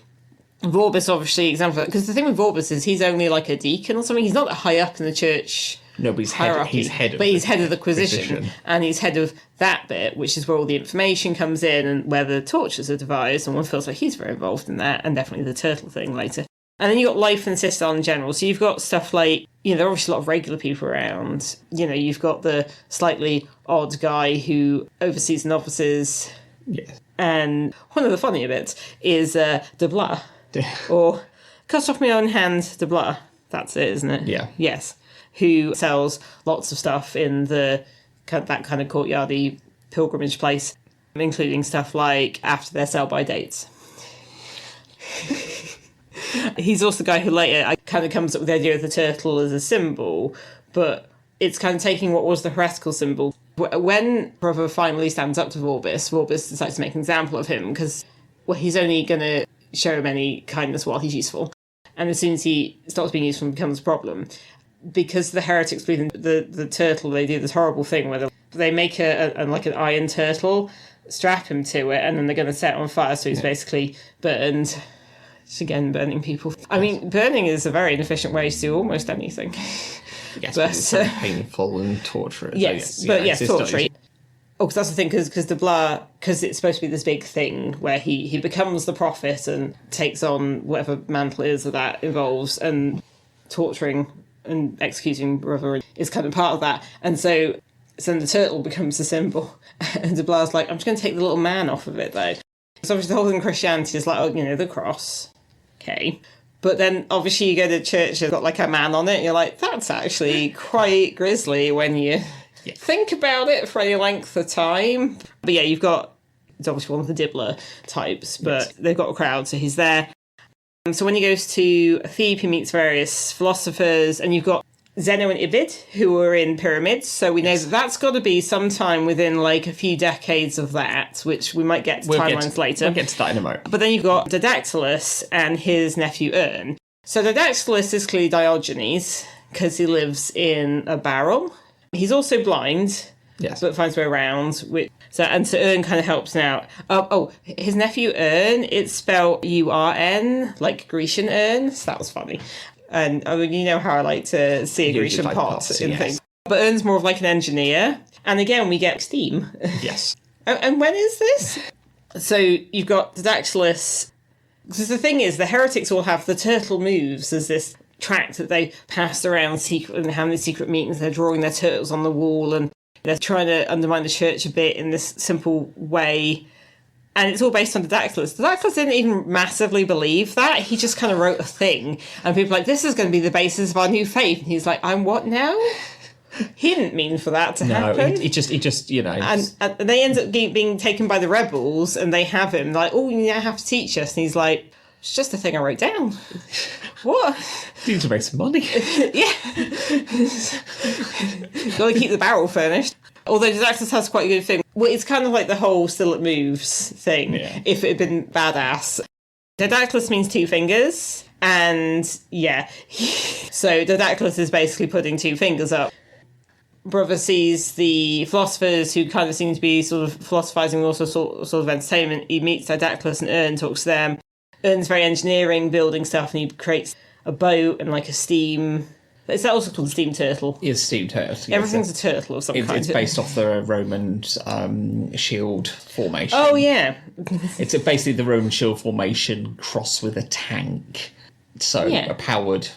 Vorbis, obviously, example, because the thing with Vorbis is he's only a deacon or something. He's not that high up in the church. No, but he's head of the Inquisition, and he's head of that bit, which is where all the information comes in and where the tortures are devised, and one feels like he's very involved in that, and definitely the turtle thing later. And then you've got life in Sistar in general, so you've got stuff like, there are obviously a lot of regular people around. You've got the slightly odd guy who oversees the novices. Yes. And one of the funnier bits is de Blas, or cut off my own hand, de Blas. That's it, isn't it? Yeah. Yes. Who sells lots of stuff in that kind of courtyardy pilgrimage place, including stuff like after their sell-by dates. He's also the guy who later kind of comes up with the idea of the turtle as a symbol, but it's kind of taking what was the heretical symbol. When Brother finally stands up to Vorbis decides to make an example of him because, he's only going to show him any kindness while he's useful. And as soon as he stops being useful, it becomes a problem. Because the heretics believe in the turtle, they do this horrible thing where they make an iron turtle, strap him to it, and then they're going to set it on fire, so he's basically burned. It's again burning people. I mean, burning is a very inefficient way to do almost anything. Yes, but it's very painful and torturous. Yes, torture. Oh, because that's the thing, because de Blas, because it's supposed to be this big thing where he becomes the prophet and takes on whatever mantle it is that involves, and torturing and executing Brother is kind of part of that. And so So then the turtle becomes the symbol. And de Blau's like, I'm just going to take the little man off of it, though. So obviously the whole thing in Christianity is like, oh, the cross. Okay. But then obviously you go to church, it's got like a man on it, and you're like, that's actually quite grisly when you think about it for any length of time. But yeah, you've got, it's obviously one of the Dibbler types, but they've got a crowd, so he's there. So when he goes to Thebe, he meets various philosophers, and you've got Zeno and Ibid, who are in pyramids, so we know that that's got to be sometime within like a few decades of that, which we might get to timelines later. We'll get to that in a moment. But then you've got Didactylus and his nephew Ern. So Didactylus is clearly Diogenes, because he lives in a barrel. He's also blind, but finds a way around. So Ern kind of helps now. His nephew Ern, it's spelled U-R-N, like Grecian urn, so that was funny. And I mean, you know how I like to see a Grecian pot in things. But Ern's more of like an engineer. And again, we get steam. Yes. And when is this? So you've got Didactylus. Because the thing is, the heretics all have the turtle moves as this tract that they pass around secretly and having these secret meetings. They're drawing their turtles on the wall and they're trying to undermine the church a bit in this simple way. And it's all based on Didactylus. Didactylus didn't even massively believe that. He just kind of wrote a thing. And people were like, this is going to be the basis of our new faith. And he's like, I'm what now? He didn't mean for that to happen. He just, And they end up being taken by the rebels and they have him like, oh, you now have to teach us. And he's like, it's just a thing I wrote down. What? You need to make some money. Yeah. Got to keep the barrel furnished. Although Didactylus has quite a good thing. Well, it's kind of like the whole still it moves thing, if it had been badass. Didactylus means two fingers, and so Didactylus is basically putting two fingers up. Brother sees the philosophers who kind of seem to be sort of philosophizing, also sort of entertainment. He meets Didactylus and Ern, talks to them. Ern's very engineering, building stuff, and he creates a boat and like a steam... Is that also called the steam turtle? It's steam turtle. Everything's a turtle of some kind. It's based off the Roman shield formation. Oh, yeah. It's basically the Roman shield formation crossed with a tank. So a powered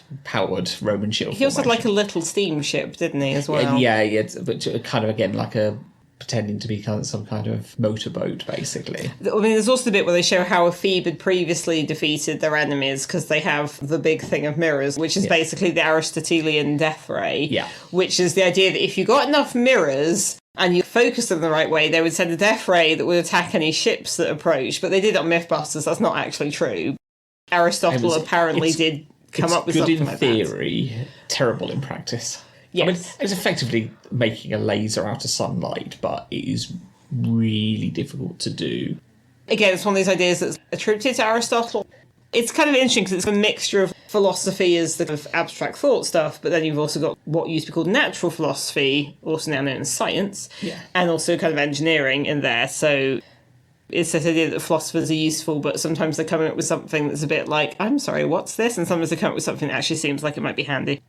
Roman shield formation. He also had like a little steamship, didn't he, as well? Yeah, but kind of, again, like a... pretending to be some kind of motorboat, basically. I mean, there's also the bit where they show how Thebe had previously defeated their enemies because they have the big thing of mirrors, which is basically the Aristotelian death ray. Yeah. Which is the idea that if you got enough mirrors and you focused them the right way, they would send a death ray that would attack any ships that approached. But they did it on Mythbusters. That's not actually true. Aristotle apparently did come up with something like that. Good in theory, terrible in practice. Yes. I mean, it's effectively making a laser out of sunlight, but it is really difficult to do. Again, it's one of these ideas that's attributed to Aristotle. It's kind of interesting because it's a mixture of philosophy as the kind of abstract thought stuff, but then you've also got what used to be called natural philosophy, also now known as science, and also kind of engineering in there. So it's this idea that philosophers are useful, but sometimes they're coming up with something that's a bit like, I'm sorry, what's this? And sometimes they come up with something that actually seems like it might be handy.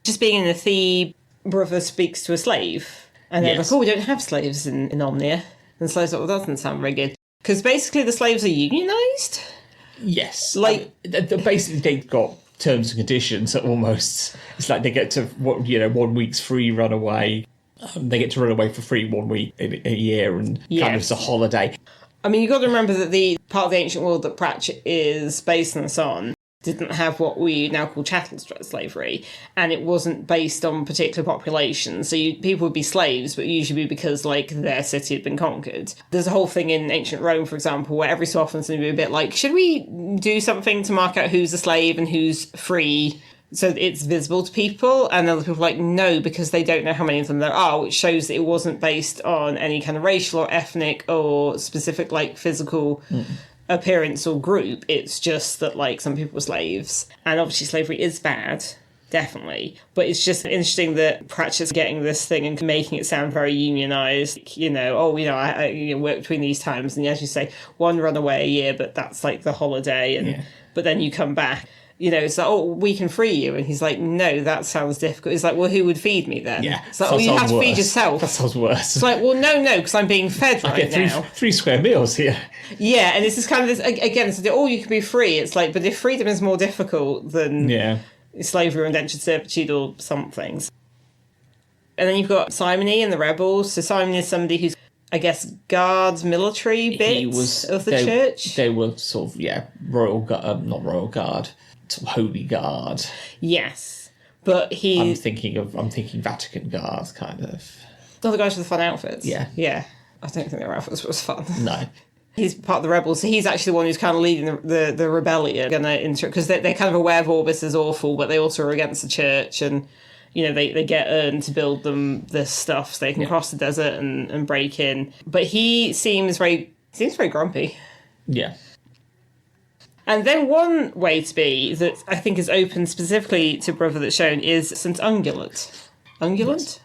Just being in a Thebe, brother speaks to a slave. And they're like, oh, we don't have slaves in Omnia. And the slave's like, well, that doesn't sound very good. Because basically the slaves are unionised? Yes. Like, basically they've got terms and conditions that almost... It's like they get to, 1 week's free runaway. They get to run away for free 1 week in a year and kind of it's a holiday. I mean, you've got to remember that the part of the ancient world that Pratchett is based on didn't have what we now call chattel slavery, and it wasn't based on particular populations. So people would be slaves, but usually because like their city had been conquered. There's a whole thing in ancient Rome, for example, where every so often it's going to be a bit like, should we do something to mark out who's a slave and who's free so that it's visible to people? And other people are like, no, because they don't know how many of them there are, which shows that it wasn't based on any kind of racial or ethnic or specific like physical appearance or group. It's just that like some people were slaves, and obviously slavery is bad, definitely, but it's just interesting that Pratchett's getting this thing and making it sound very unionized. I work between these times, and as you say, one runaway a year, but that's like the holiday, and but then you come back. It's like, oh, we can free you. And he's like, no, that sounds difficult. It's like, well, who would feed me then? Yeah. It's like, you have to feed yourself. That sounds worse. It's like, well, no, because I'm being fed right now. 3 square meals here. Yeah, and it's just kind of this, again, so you can be free. It's like, but if freedom is more difficult than slavery or indentured servitude or some things. And then you've got Simony and the rebels. So Simon is somebody who's, I guess, guards military bits of the church. They were sort of, not royal guard, sort of holy guard. Yes. But I'm thinking Vatican guards, kind of. Oh, the guys with the fun outfits. Yeah. Yeah. I don't think their outfits was fun. No. He's part of the rebels, so he's actually the one who's kind of leading the rebellion. Because they're kind of aware Vorbis is awful, but they also are against the church, and they get Ern to build them this stuff so they can cross the desert and break in. But he seems very grumpy. Yeah. And then one way to be that I think is open specifically to Brother that's shown is St. Ungulet. Ungulet? Yes.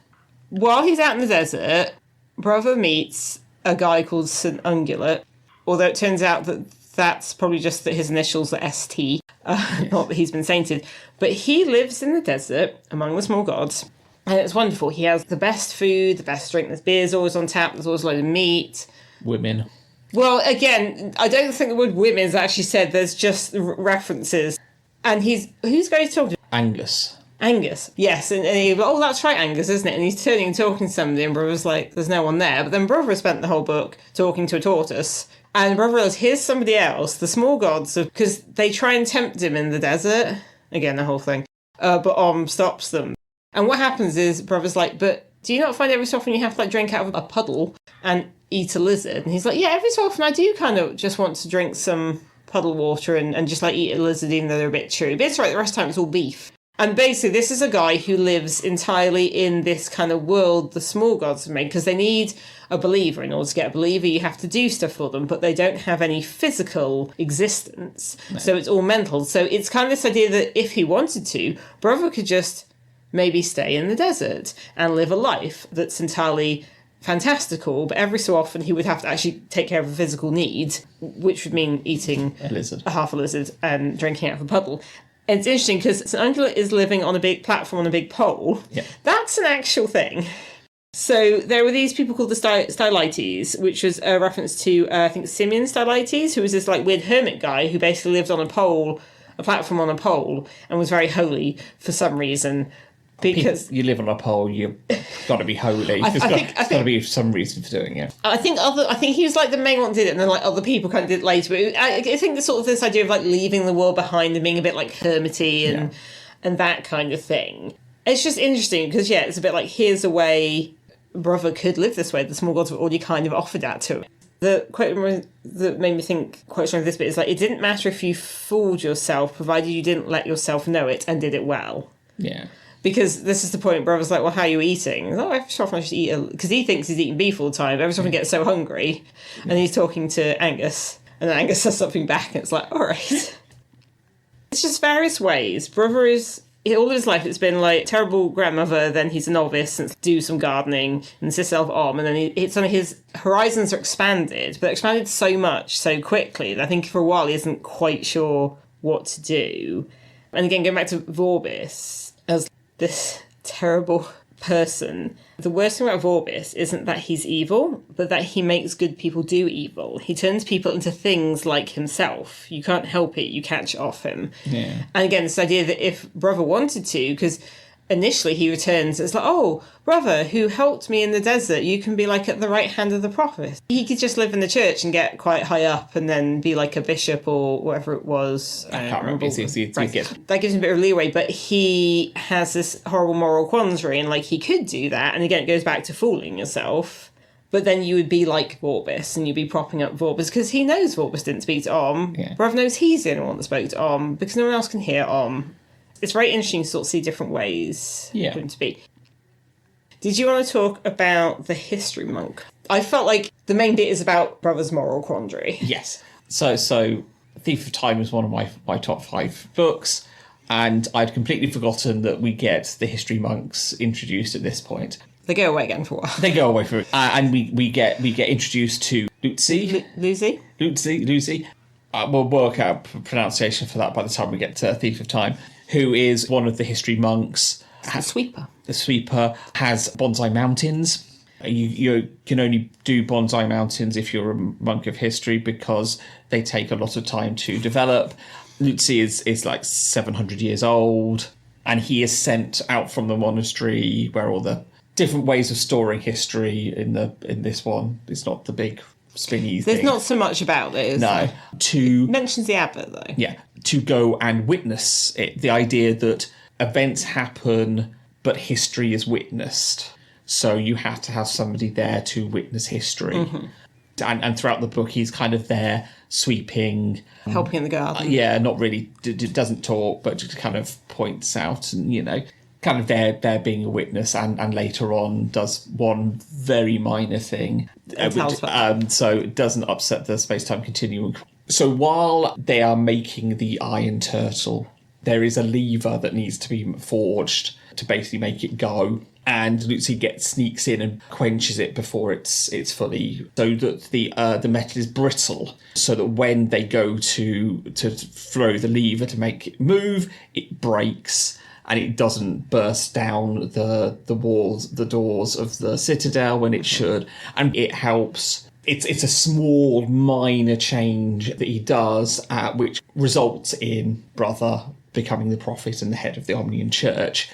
While he's out in the desert, Brother meets a guy called St. Ungulet, although it turns out that that's probably just that his initials are ST, not that he's been sainted. But he lives in the desert among the small gods, and it's wonderful. He has the best food, the best drink. There's beer's always on tap, there's always a load of meat. Women. Well, again, I don't think the word women is actually said, there's just references. And who's going to talk to? Angus, yes. And he's like, oh, that's right, Angus, isn't it? And he's turning and talking to somebody, and Brother's like, there's no one there. But then Brother spent the whole book talking to a tortoise. And Brother realised, here's somebody else, the small gods, because they try and tempt him in the desert. Again, the whole thing. But stops them. And what happens is, Brother's like, but do you not find every so often you have to drink out of a puddle and eat a lizard? And he's like, yeah, every so often I do kind of just want to drink some puddle water and just eat a lizard, even though they're a bit chewy. But it's right, the rest of the time it's all beef. And basically, this is a guy who lives entirely in this kind of world the small gods have made, because they need a believer. In order to get a believer, you have to do stuff for them, but they don't have any physical existence. No. So it's all mental. So it's kind of this idea that if he wanted to, Brother could just maybe stay in the desert and live a life that's entirely fantastical, but every so often he would have to actually take care of a physical need, which would mean eating half a lizard and drinking out of a puddle. And it's interesting because St. Ungulet is living on a big platform on a big pole. Yeah. That's an actual thing. So there were these people called the Stylites, which was a reference to, I think, Simeon Stylites, who was this weird hermit guy who basically lived on a platform on a pole, and was very holy for some reason. Because you live on a pole, you've got to be holy. There's got to be some reason for doing it. I think he was the main one that did it, and then other people kind of did it later. But I think there's sort of this idea of leaving the world behind and being a bit hermity and that kind of thing. It's just interesting because it's a bit here's a way Brother could live this way. The small gods were already kind of offered that to him. The quote that made me think quite strongly this bit is it didn't matter if you fooled yourself, provided you didn't let yourself know it and did it well. Yeah. Because this is the point, Brother's well, how are you eating? Every so often I just eat because he thinks he's eating beef all the time. Every so often he gets so hungry. And he's talking to Angus. And then Angus says something back, and it's all right. It's just various ways. Brother is, all of his life, it's been terrible grandmother, then he's a novice, and do some gardening, and the Sister of Om, and then it's his horizons are expanded, but expanded so much, so quickly, that I think for a while he isn't quite sure what to do. And again, going back to Vorbis, as this terrible person. The worst thing about Vorbis isn't that he's evil, but that he makes good people do evil. He turns people into things like himself. You can't help it. You catch off him. Yeah. And again, this idea that if Brother wanted to, because initially he returns, it's oh, Brother, who helped me in the desert, you can be at the right hand of the prophet. He could just live in the church and get quite high up and then be a bishop or whatever it was. I can't remember. That gives him a bit of leeway, but he has this horrible moral quandary, and he could do that. And again, it goes back to fooling yourself. But then you would be like Vorbis, and you'd be propping up Vorbis, because he knows Vorbis didn't speak to Om. Yeah. Brother knows he's the only one that spoke to Om, because no one else can hear Om. It's very interesting to sort of see different ways for him to be. Did you want to talk about the history monk? I felt the main bit is about Brother's moral quandary. Yes. So Thief of Time is one of my top 5 books, and I'd completely forgotten that we get the history monks introduced at this point. They go away again for a while. They go away for it. And we get introduced to Lucy. Lucy. We'll work out a pronunciation for that by the time we get to Thief of Time, who is one of the history monks. The sweeper. The sweeper has bonsai mountains. You can only do bonsai mountains if you're a monk of history, because they take a lot of time to develop. Lucy is 700 years old, and he is sent out from the monastery where all the different ways of storing history in this one. It's not the big spinny thing. There's not so much about it, is No. there? To It mentions the advert, though. Yeah, to go and witness it. The idea that events happen, but history is witnessed. So you have to have somebody there to witness history. Mm-hmm. And throughout the book, he's kind of there sweeping. Helping in the garden. Yeah, not really, doesn't talk, but just kind of points out and, kind of there being a witness, and later on does one very minor thing. So it doesn't upset the space-time continuum. So while they are making the Iron Turtle, there is a lever that needs to be forged to basically make it go. And Lucy sneaks in and quenches it before it's fully, so that the metal is brittle, so that when they go to throw the lever to make it move, it breaks and it doesn't burst down the walls, the doors of the citadel when it should, and it helps. It's a small, minor change that he does, which results in Brother becoming the prophet and the head of the Omnian Church.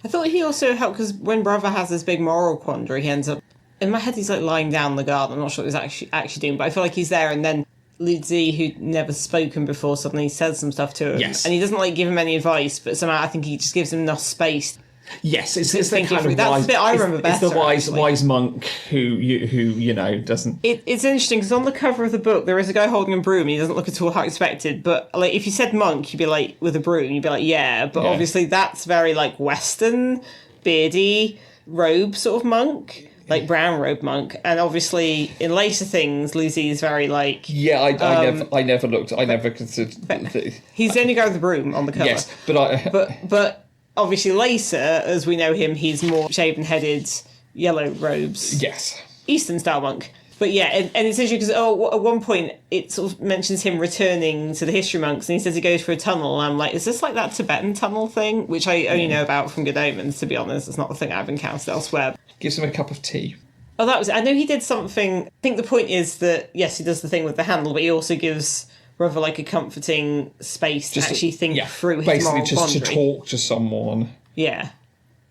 I thought he also helped, because when Brother has this big moral quandary, he ends up... In my head, he's like lying down in the garden. I'm not sure what he's actually doing, but I feel like he's there, and then Luzi, who'd never spoken before, suddenly says some stuff to him. Yes. And he doesn't give him any advice, but somehow I think he just gives him enough space. Yes, it's the thinking kind of that's wise, the bit I remember better. It's the wise monk who doesn't. It's interesting because on the cover of the book there is a guy holding a broom. And he doesn't look at all how expected, but if you said monk, you'd be like with a broom. You'd be like, yeah, but obviously that's very Western, beardy robe sort of monk, brown robe monk. And obviously in later things, Lucy is very Yeah, I never looked. I never considered. He's the only guy with the broom on the cover. Yes, but. Obviously later, as we know him, he's more shaven-headed, yellow robes. Yes. Eastern-style monk. But yeah, and it's interesting because at one point it sort of mentions him returning to the history monks, and he says he goes for a tunnel, and I'm like, is this like that Tibetan tunnel thing? Which I only know about from Good Omens, to be honest. It's not the thing I've encountered elsewhere. Gives him a cup of tea. Oh, that was it. I know he did something... I think the point is that, yes, he does the thing with the handle, but he also gives... rather a comforting space to actually think through his moral quandary. Basically, just to talk to someone. Yeah.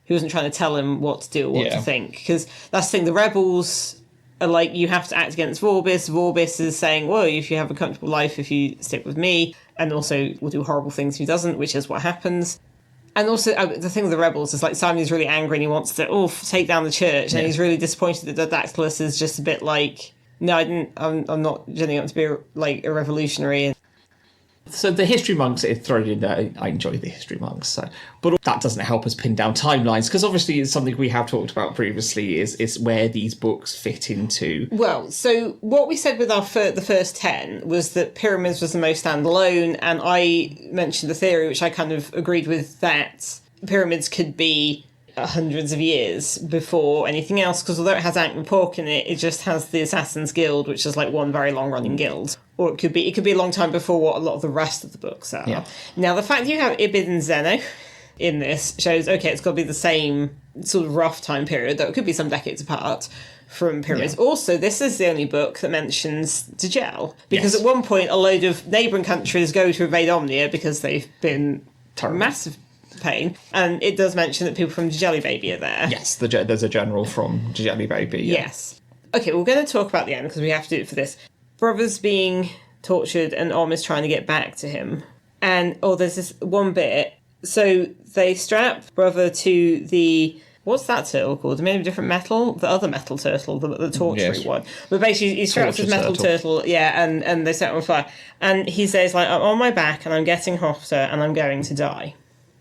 He wasn't trying to tell him what to do or what to think. Because that's the thing, the rebels are you have to act against Vorbis. Vorbis is saying, well, if you have a comfortable life, if you stick with me, and also will do horrible things if he doesn't, which is what happens. And also, the thing with the rebels is Simon is really angry and he wants to, take down the church, and he's really disappointed that Dactylus is just a bit no, I'm not genuinely up to be a revolutionary. So the history monks are thrown in there. I enjoy the history monks, but that doesn't help us pin down timelines, because obviously it's something we have talked about previously. Is where these books fit into. Well, so what we said with the first 10 was that Pyramids was the most standalone, and I mentioned the theory, which I kind of agreed with, that Pyramids could be hundreds of years before anything else, because although it has Ankh-Morpork in it, it just has the Assassin's Guild, which is one very long-running guild. Or it could be a long time before what a lot of the rest of the books are. Yeah. Now, the fact you have Ibid and Zeno in this shows, okay, it's got to be the same sort of rough time period, though it could be some decades apart from Pyramids. Yeah. Also, this is the only book that mentions Djel, because at one point a load of neighbouring countries go to invade Omnia because they've been massive pain, and it does mention that people from Djeli Baby are there. Yes, there's a general from Djeli Baby. Yeah. Yes. Okay, we're going to talk about the end because we have to do it for this. Brother's being tortured and Om is trying to get back to him. And, there's this one bit. So they strap Brother to the... What's that turtle called? Maybe a different metal? The other metal turtle, the torturing one. But basically, he straps his metal turtle, and they set him on fire. And he says, I'm on my back and I'm getting hotter and I'm going to die.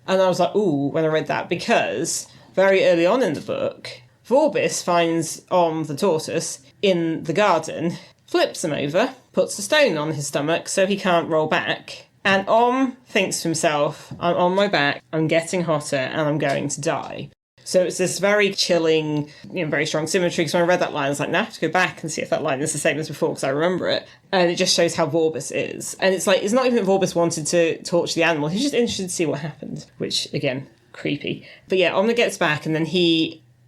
And I was like, ooh, when I read that, because very early on in the book, Vorbis finds Om the tortoise in the garden, flips him over, puts a stone on his stomach so he can't roll back, and Om thinks to himself, I'm on my back, I'm getting hotter, and I'm going to die. So it's this very chilling, very strong symmetry. Because when I read that line, I was like, now I have to go back and see if that line is the same as before, because I remember it. And it just shows how Vorbis is. And it's it's not even that Vorbis wanted to torture the animal. He's just interested to see what happened, which, again, creepy. But yeah, Omna gets back, and then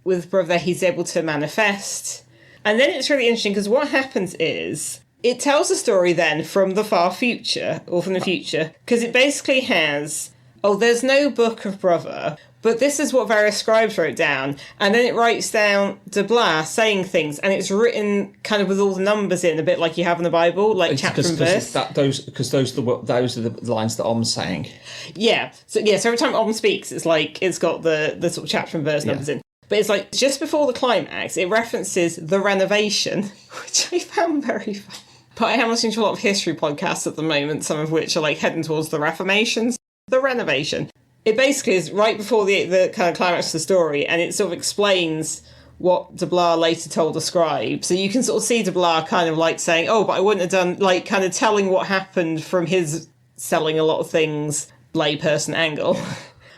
with Brother, he's able to manifest. And then it's really interesting, because what happens is, it tells a story then from the far future, or from the future, because it basically has... there's no book of Brother But this is what various scribes wrote down. And then it writes down de Blas saying things, and it's written kind of with all the numbers in, a bit like you have in the Bible, like chapter and verse. Because those are the lines that Om's saying. Yeah. So every time Om speaks, it's like it's got the sort of chapter and verse numbers in. But it's like just before the climax, it references the renovation, which I found very fun. But I am listening to a lot of history podcasts at the moment, some of which are like heading towards the Reformations. The renovation. It basically is right before the kind of climax of the story, and it sort of explains what de Blas later told the scribe. So you can sort of see de Blas kind of like saying, oh, but I wouldn't have done, like kind of telling what happened from his selling a lot of things layperson angle.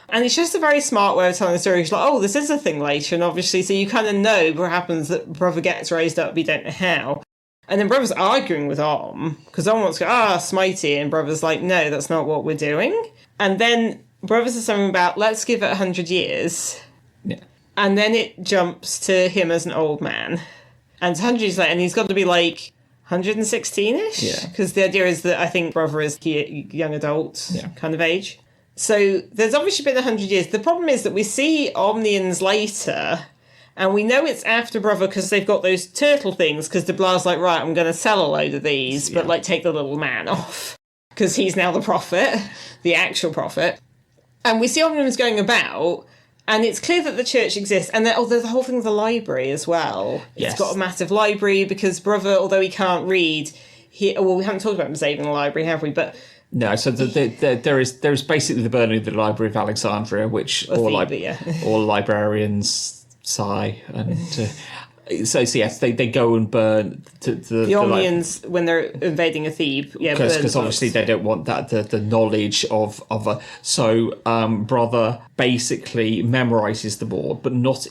And it's just a very smart way of telling the story. It's like, oh, this is a thing later, and obviously, so you kind of know what happens, that Brother gets raised up, but you don't know how. And then Brother's arguing with Om, because Om wants to go, smitey, and Brother's like, no, that's not what we're doing. And then Brother says something about, let's give it 100 years. Yeah. And then it jumps to him as an old man. And 100 years later, and he's got to be like 116-ish? Yeah. Because the idea is that I think Brother is young adult kind of age. So there's obviously been 100 years. The problem is that we see Omnians later, and we know it's after Brother because they've got those turtle things, because de Blas like, right, I'm going to sell a load of these, but like take the little man off. Because he's now the prophet, the actual prophet. And we see Omnians going about, and it's clear that the church exists. And there's the whole thing with the library as well. Yes. It's got a massive library because Brother, although he can't read, we haven't talked about him saving the library, have we? But no, so there is basically the burning of the Library of Alexandria, which all librarians sigh, and so yes, they go and burn the Omnians when they're invading a Thebe, because obviously they don't want that the knowledge of a Brother basically memorizes the board, but not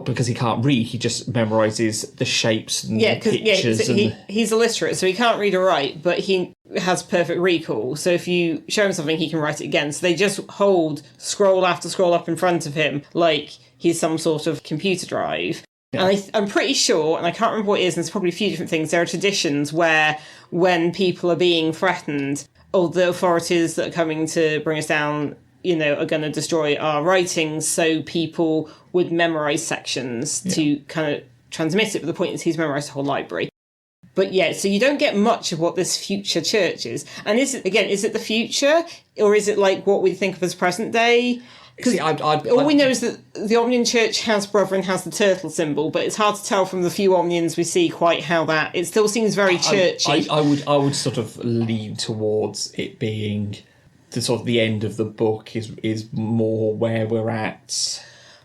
because he can't read. He just memorises the shapes and pictures. He's illiterate, so he can't read or write, but he has perfect recall. So if you show him something, he can write it again. So they just hold scroll after scroll up in front of him like he's some sort of computer drive. Yeah. And I'm pretty sure, and I can't remember what it is, and there's probably a few different things, there are traditions where when people are being threatened, the authorities that are coming to bring us down, are going to destroy our writings, so people would memorise sections to kind of transmit it, but the point is he's memorised the whole library. But so you don't get much of what this future church is. And is it the future, or is it like what we think of as present day? Because all we know is that the Omnian Church has Brother and has the turtle symbol, but it's hard to tell from the few Omnians we see quite how that... It still seems very churchy. I would sort of lean towards it being the sort of the end of the book is more where we're at.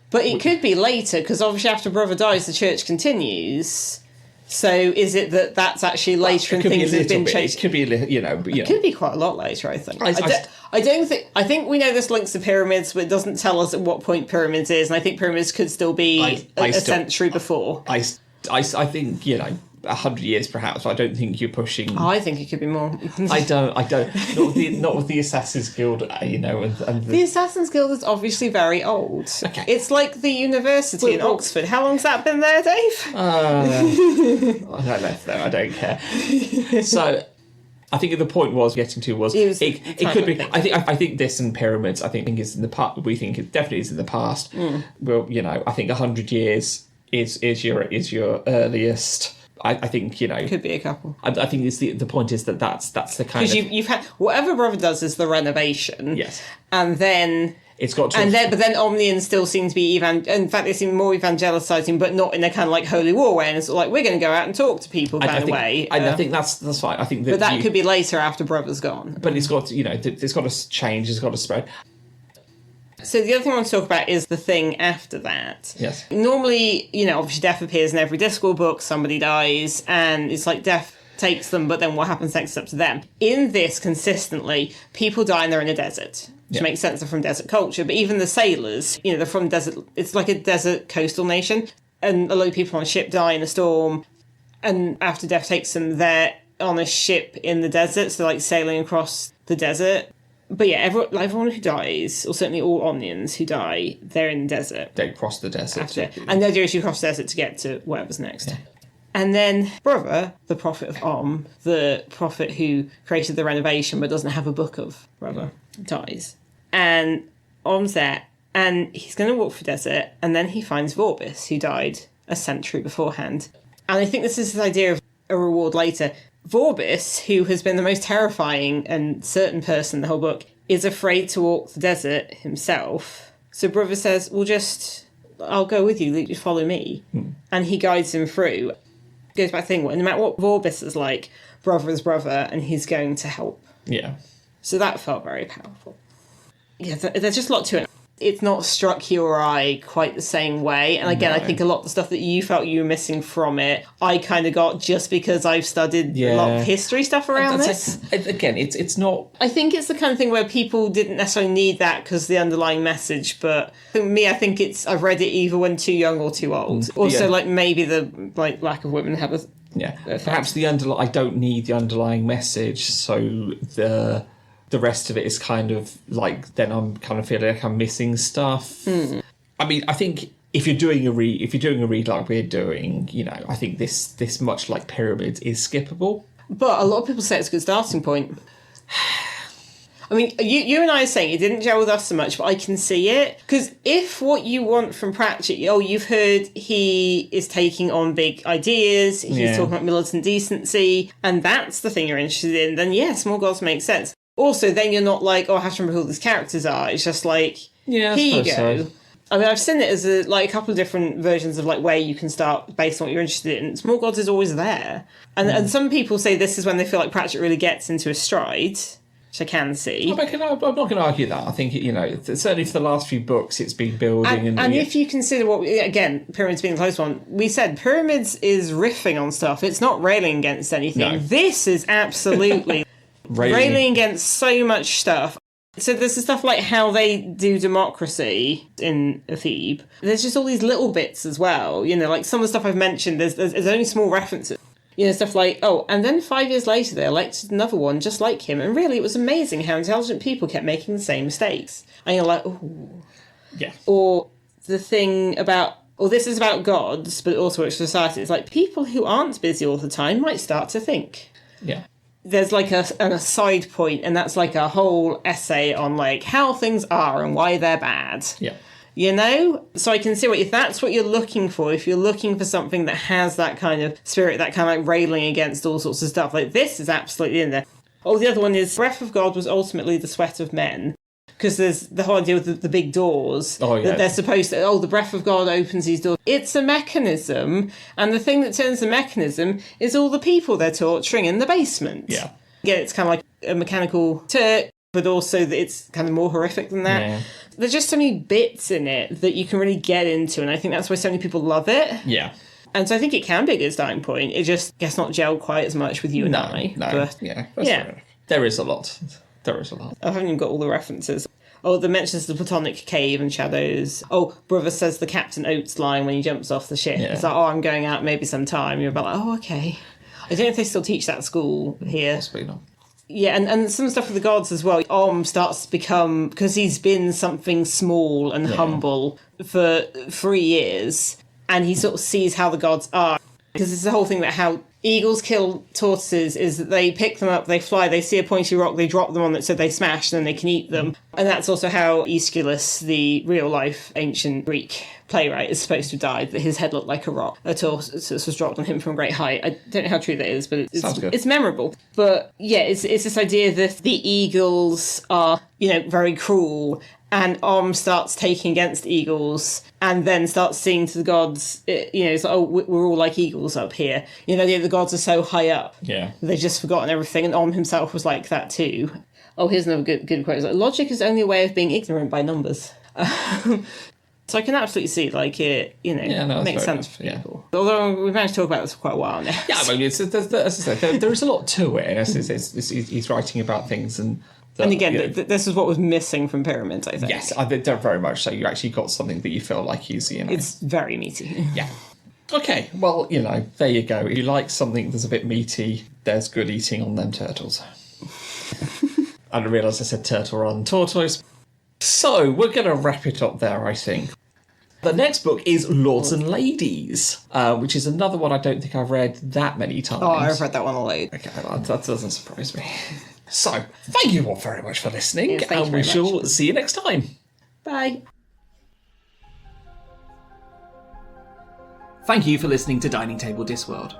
But it could be later, because obviously after Brother dies, the church continues. So is it that's actually later and things have been changed? It could be, It could be quite a lot later, I think. I think we know this links to pyramids, but it doesn't tell us at what point pyramids is, and I think pyramids could still be a century before. I think 100 years perhaps, but I don't think you're pushing. I think it could be more. I don't. Not with the Assassin's Guild, and the Assassin's Guild is obviously very old. Okay. It's like the university in Oxford. How long's that been there, Dave? I left there. I don't care. So, I think the point it could be. I think this and pyramids. I think is in the past. We think it definitely is in the past. Well, I think 100 years is your earliest. I think could be a couple. I think it's the point is that's the kind of, because you've had whatever Brother does is the renovation. Yes, and then it's got to but then Omnians still seem to be in fact they seem more evangelicizing, but not in a kind of like holy war way, and it's like we're going to go out and talk to people kind of way. I think that's fine. I think that could be later after Brother's gone. But it's got it's got to change. It's got to spread. So the other thing I want to talk about is the thing after that. Yes. Normally, obviously death appears in every Discworld book, somebody dies, and it's like death takes them, but then what happens next is up to them. In this, consistently, people die and they're in a desert, which makes sense, they're from desert culture, but even the sailors, they're from desert, it's like a desert coastal nation, and a lot of people on a ship die in a storm, and after death takes them, they're on a ship in the desert, so like sailing across the desert. But everyone who dies, or certainly all Omnians who die, they're in the desert. They cross the desert. And the idea is you cross the desert to get to whatever's next. Yeah. And then Brother, the prophet of Om, the prophet who created the renovation but doesn't have a book of Brother, dies. And Om's there, And he's going to walk through the desert, and then he finds Vorbis, who died a century beforehand. And I think this is this idea of a reward later. Vorbis, who has been the most terrifying and certain person in the whole book, is afraid to walk the desert himself. So Brother says, well, I'll go with you, you follow me. And he guides him through. Goes back to the thing, no matter what Vorbis is like, brother is brother, and he's going to help. Yeah. So that felt very powerful. Yeah, there's just a lot to it. It's not struck your eye quite the same way. And again, I think a lot of the stuff that you felt you were missing from it, I kind of got just because I've studied a lot of history stuff around this. Again, it's not... I think it's the kind of thing where people didn't necessarily need that because the underlying message, but for me, I think I've read it either when too young or too old. Also, maybe the lack of women have a... Yeah, perhaps I don't need the underlying message, so the rest of it is kind of like, then I'm kind of feeling like I'm missing stuff. I mean, I think if you're doing a read like we're doing, I think this much like Pyramids is skippable. But a lot of people say it's a good starting point. I mean, you and I are saying it didn't gel with us so much, but I can see it. Because if what you want from Pratchett, you've heard he is taking on big ideas, he's talking about militant decency, and that's the thing you're interested in, then Small Gods makes sense. Also, then you're not like, I have to remember who these characters are. It's just like, here you go. So. I mean, I've seen it as a couple of different versions of where you can start based on what you're interested in. Small Gods is always there. And some people say this is when they feel like Pratchett really gets into a stride, which I can see. I'm not going to argue that. I think, certainly for the last few books, it's been building. And if you consider again, Pyramids being the close one, we said Pyramids is riffing on stuff. It's not railing against anything. No. This is absolutely... railing against so much stuff. So there's the stuff like how they do democracy in Thebe. There's just all these little bits as well. Like some of the stuff I've mentioned, there's only small references. Stuff like, and then 5 years later they elected another one just like him. And really, it was amazing how intelligent people kept making the same mistakes. And you're like, ooh. Yeah. Or the thing about... this is about gods, but also it's society. It's like people who aren't busy all the time might start to think. Yeah. There's an aside point, and that's a whole essay on how things are and why they're bad. Yeah. So I can see if that's what you're looking for, if you're looking for something that has that kind of spirit, that kind of railing against all sorts of stuff, this is absolutely in there. The other one is Breath of God was ultimately the sweat of men. Because there's the whole idea with the big doors. That they're supposed to... the breath of God opens these doors. It's a mechanism. And the thing that turns the mechanism is all the people they're torturing in the basement. Yeah. Again, it's kind of like a mechanical Turk, but also that it's kind of more horrific than that. Yeah. There's just so many bits in it that you can really get into. And I think that's why so many people love it. Yeah. And so I think it can be a good starting point. It just gets not gelled quite as much with you and I. No. But, That's fair. There is a lot. I haven't even got all the references. The mentions of the Platonic Cave and shadows. Brother says the Captain Oates line when he jumps off the ship. Yeah. It's like, I'm going out maybe sometime. You're about okay. I don't know if they still teach that at school here. Possibly not. Yeah, and some stuff with the gods as well. Starts to become, because he's been something small and humble for 3 years, and he sort of sees how the gods are. Because it's the whole thing about how eagles kill tortoises is that they pick them up, they fly, they see a pointy rock, they drop them on it so they smash, and then they can eat them. And that's also how Aeschylus, the real-life ancient Greek playwright, is supposed to have died, that his head looked like a rock. A tortoise was dropped on him from a great height. I don't know how true that is, but it's memorable. But yeah, it's this idea that the eagles are, very cruel, and starts taking against eagles and then starts seeing to the gods, it's like, we're all like eagles up here. The gods are so high up. Yeah. They've just forgotten everything, and himself was like that too. Here's another good quote. It's like, logic is only a way of being ignorant by numbers. So I can absolutely see, it makes sense for people. Although we've managed to talk about this for quite a while now. Yeah, I mean, as I said, there is a lot to it. He's writing about things and... And again, this is what was missing from Pyramids, I think. Yes, I think very much so. You actually got something that you feel like is, It's very meaty. Yeah. Okay, well, there you go. If you like something that's a bit meaty, there's good eating on them turtles. And I realised I said turtle rather than tortoise. So, we're going to wrap it up there, I think. The next book is Lords and Ladies, which is another one I don't think I've read that many times. I've read that one a lot. Okay, that doesn't surprise me. So, thank you all very much for listening, Yes, and we shall see you next time. Bye. Thank you for listening to Dining Table Discworld.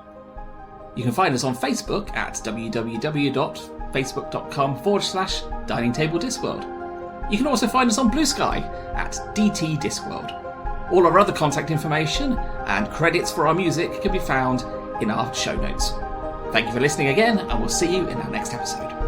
You can find us on Facebook at www.facebook.com/Dining Table Discworld. You can also find us on BlueSky at dtdiscworld. All our other contact information and credits for our music can be found in our show notes. Thank you for listening again, and we'll see you in our next episode.